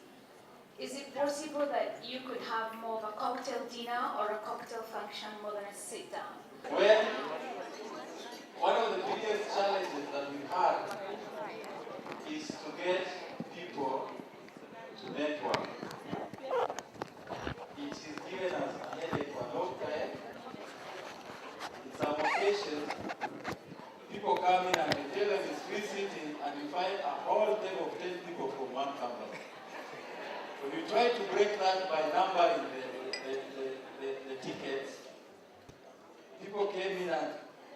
Is it possible that you could have more of a cocktail dinner or a cocktail function more than a sit down? Well, one of the biggest challenges that we had is to get people to network. It is given us a headache for a long time. In some occasions, people come in and they tell them it's free sitting, and you find a whole table of 10 people from one company. When you try to break that by numbering the tickets, people came in and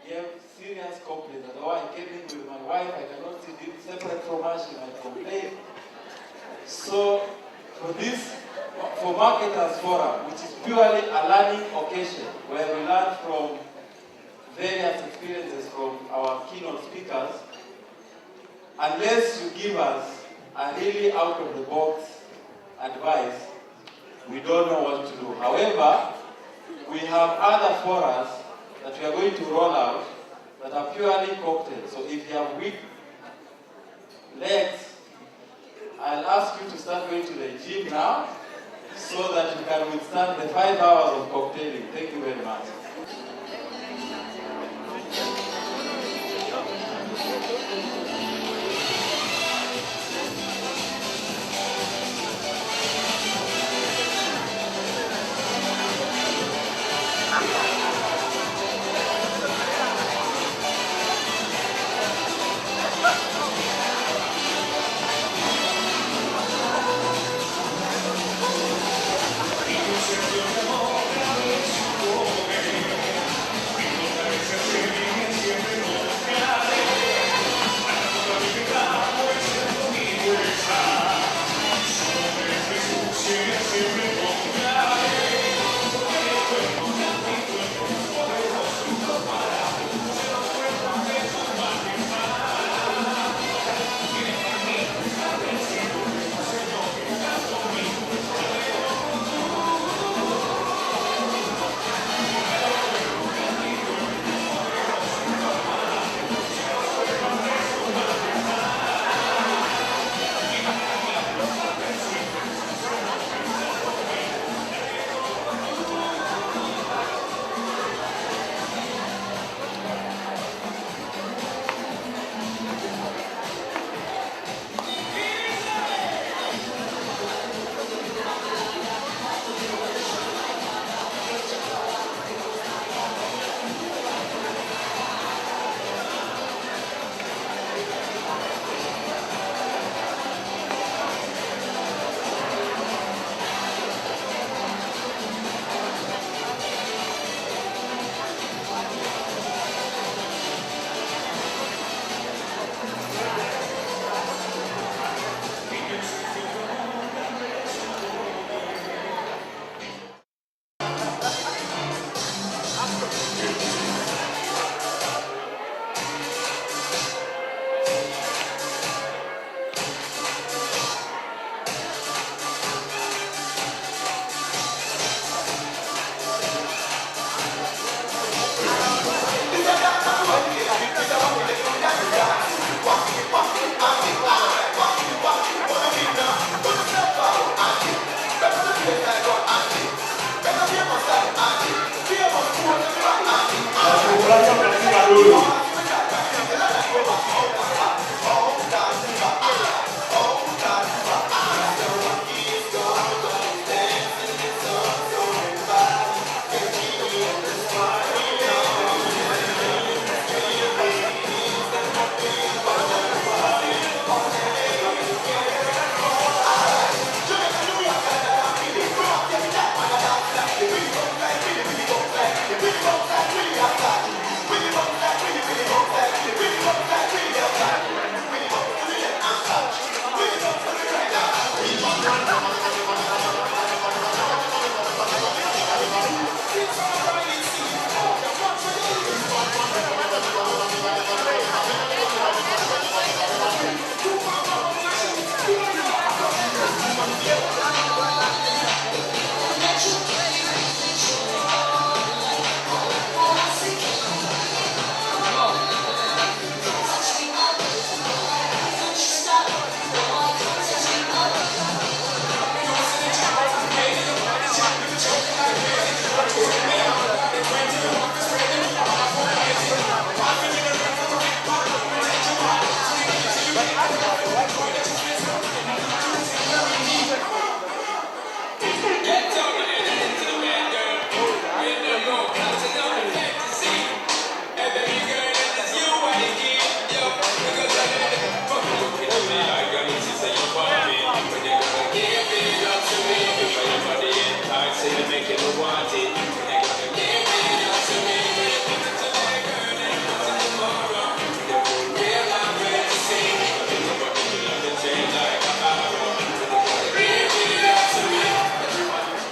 gave serious complaints that, oh, I came in with my wife, I cannot sit separate from her, she might complain. So, for Marketers Forum, which is purely a learning occasion, where we learn from various experiences from our keynote speakers, unless you give us a really out-of-the-box advice, we don't know what to do. However, we have other forums that we are going to roll out that are purely cocktails. So if you have weak legs, I'll ask you to start going to the gym now so that you can withstand the 5 hours of cocktailing. Thank you very much.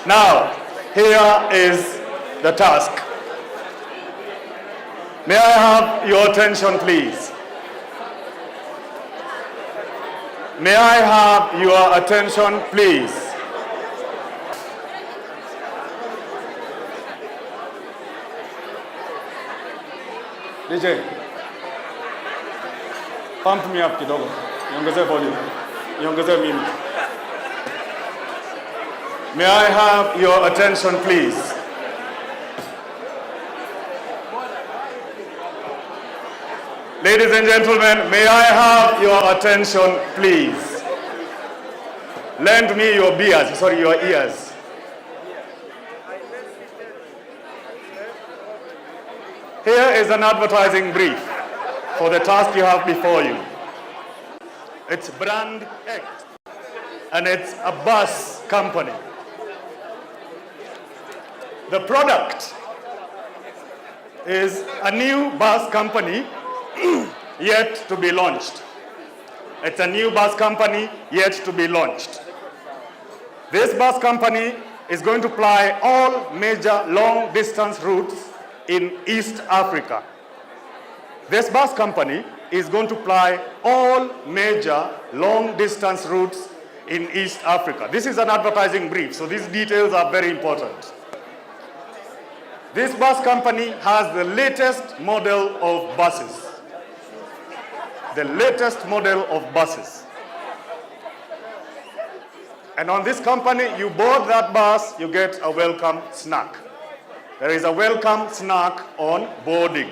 Now, here is the task. May I have your attention, please? May I have your attention, please? DJ, pump me up kidogo. Niongeze volume. Niongeze mimi. May I have your attention, please? Ladies and gentlemen, may I have your attention, please? Lend me your your ears. Here is an advertising brief for the task you have before you. It's Brand X, and it's a bus company. The product is a new bus company yet to be launched. It's a new bus company yet to be launched. This bus company is going to ply all major long-distance routes in East Africa. This bus company is going to ply all major long-distance routes in East Africa. This is an advertising brief, so these details are very important. This bus company has the latest model of buses. The latest model of buses. And on this company, you board that bus, you get a welcome snack. There is a welcome snack on boarding.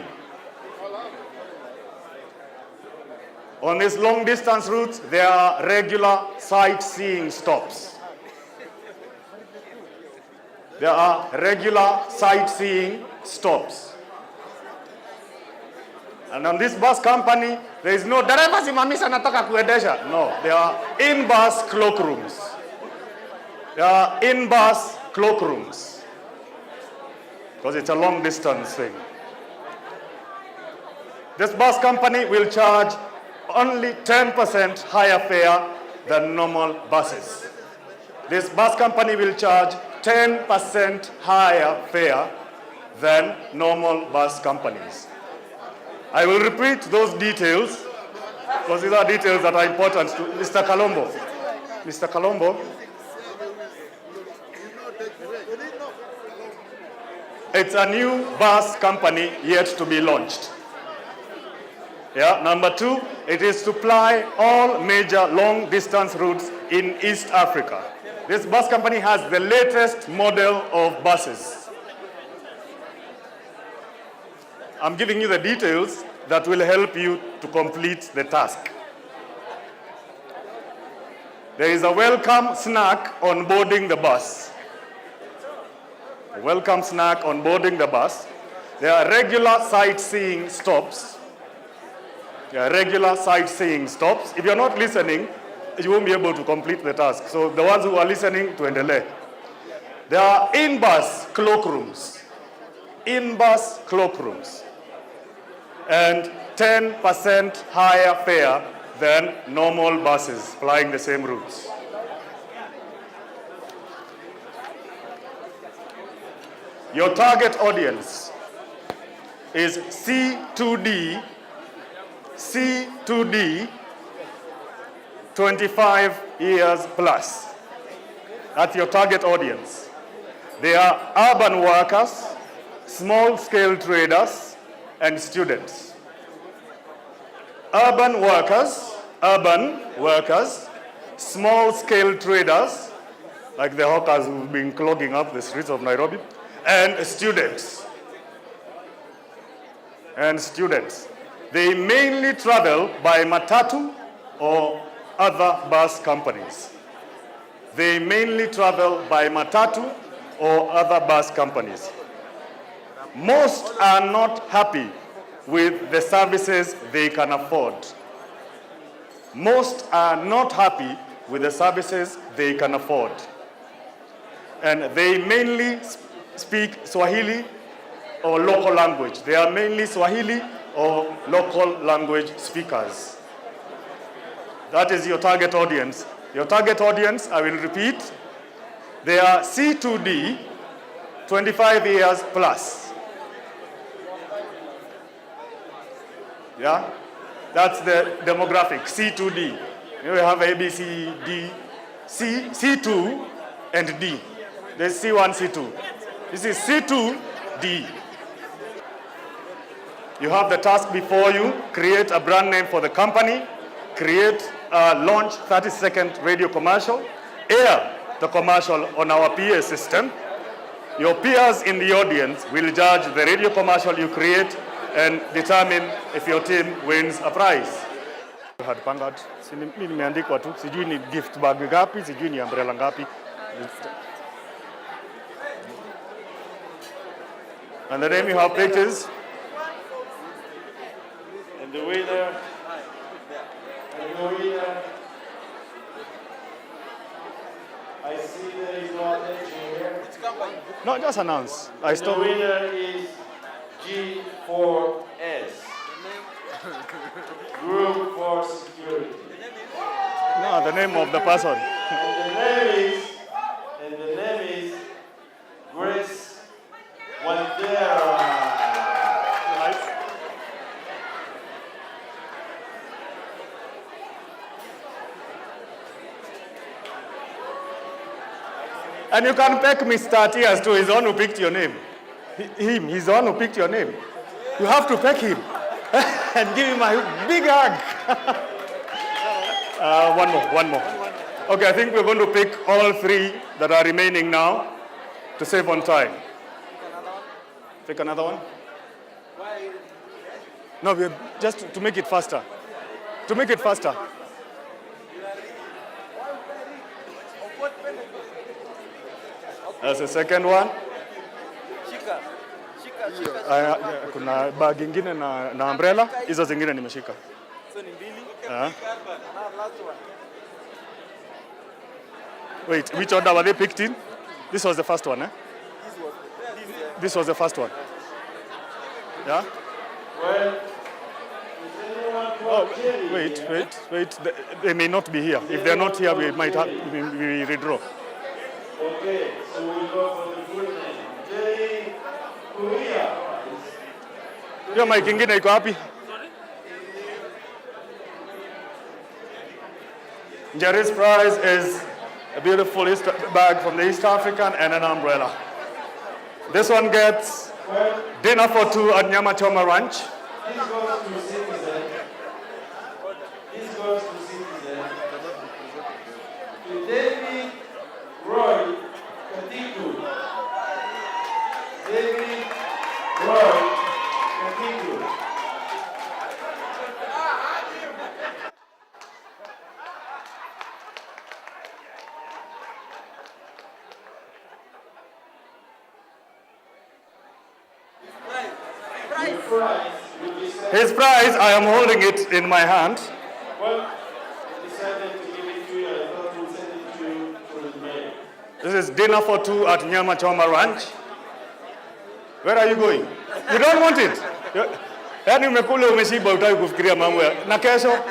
On these long distance routes, there are regular sightseeing stops. There are regular sightseeing stops. And on this bus company, there is no dereva simamisha nataka kuendesha. No, there are in-bus cloakrooms. There are in-bus cloakrooms. Because it's a long distance thing. This bus company will charge only 10% higher fare than normal buses. This bus company will charge 10% higher fare than normal bus companies. I will repeat those details because these are details that are important to Mr. Kalombo. Mr. Kalombo. It's a new bus company yet to be launched. Yeah, number two, it is to ply all major long distance routes in East Africa. This bus company has the latest model of buses. I'm giving you the details that will help you to complete the task. There is a welcome snack on boarding the bus. A welcome snack on boarding the bus. There are regular sightseeing stops. There are regular sightseeing stops. If you're not listening, you won't be able to complete the task. So the ones who are listening, tuendelee. There are in-bus cloakrooms. In-bus cloakrooms. And 10% higher fare than normal buses flying the same routes. Your target audience is C2D, 25 years plus. That's your target audience. They are urban workers, small-scale traders, and students. Urban workers, small-scale traders, like the hawkers who've been clogging up the streets of Nairobi, and students. They mainly travel by matatu or other bus companies. Most are not happy with the services they can afford. Most are not happy with the services they can afford. And they mainly speak Swahili or local language. They are mainly Swahili or local language speakers. That is your target audience. Your target audience, I will repeat, they are C2D, 25 years plus. Yeah? That's the demographic, C2D. You have A, B, C, D, C, C2 and D. There's C1, C2. This is C2D. You have the task before you, create a brand name for the company, create a launch 30-second radio commercial, air the commercial on our PA system. Your peers in the audience will judge the radio commercial you create and determine if your team wins a prize. Had panga, mimi nimeandikwa tu, sijui ni gift bag ngapi, sijui ni umbrella ngapi. And the name you have picked is? And the winner, I see there is no attention here. No, just announce. The winner is G4S. Group for Security. No, the name of the person. And the name is Grace Wandera. And you can peck Mr. Tias too. He's the one who picked your name. He's the one who picked your name. You have to peck him and give him a big hug. One more. Okay, I think we're going to pick all three that are remaining now to save on time. Pick another one. No, we're just to make it faster. To make it faster. That's the second one. Kuna bag ingine na umbrella, hizo zingine nimeshika. So ni mbili. Wait, which order were they picked in? This was the first one, eh? This was the first one. Yeah? Well, oh, wait. They may not be here. If they're not here, we might have, we redraw. Okay, so we'll go for the full name. Jerry Kuria. Hiyo mic ingine iko wapi? Jerry's prize is a beautiful bag from the East African and an umbrella. This one gets dinner for two at Nyama Choma Ranch. This goes to Citizen. To David Roy Katiku. His prize, I am holding it in my hand. Well, I decided to give it to you. I thought we'll send it to you through the mail. This is dinner for two at Nyama Choma Ranch. Where are you going? You don't want it? Yaani umekula umeshiba utaki kufikiria mambo ya na kesho.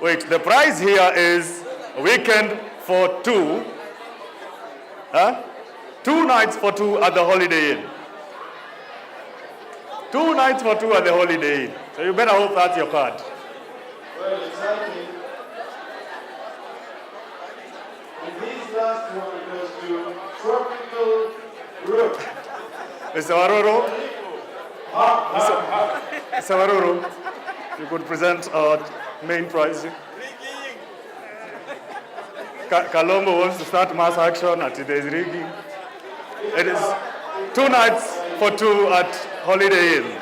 Wait, the prize here is a weekend for two. Huh? 2 nights for two at the Holiday Inn. 2 nights for two at the Holiday Inn. So you better hope that's your card. Well, exactly. And this last one goes to Tropical Group. Mr. Waroro. Mr. Waroro, you could present our main prize. Kalombo wants to start mass action at today's rigging. It is 2 nights for two at Holiday Inn.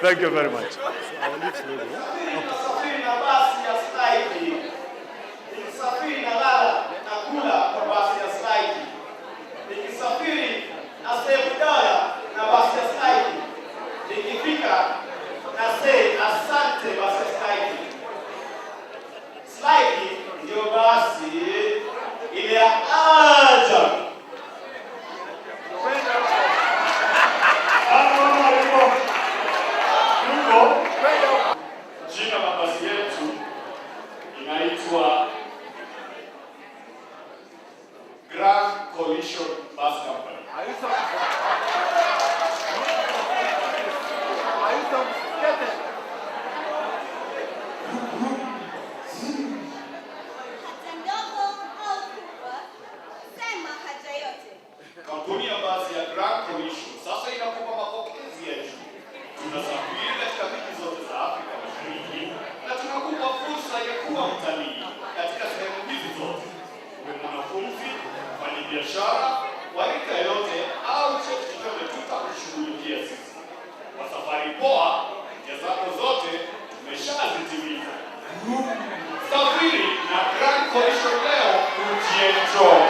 Thank you very much. Nikisafiri na basi ya slide, nikisafiri na lala na kula kwa basi ya slide, nikisafiri na save dala na basi ya slide, nikifika na say asante basi ya slide. Slide ndio basi ile ya ajabu. Jina la basi yetu inaitwa Grand Coalition Bus Company. Kampuni ya basi ya Grand Coalition sasa inakupa mapokezi ya juu. Tunasafiri katika miji zote za Afrika Mashariki na tunakupa fursa ya kuwa mtalii katika sehemu hizi zote. Uwe mwanafunzi, mfanyabiashara, wa rika yote au cheti chochote tutakushughulikia sisi. Kwa safari poa, ya zako zote tumeshazitimiza. Safiri na Grand Coalition leo ujienjoy.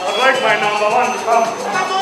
I'd like my number one to come.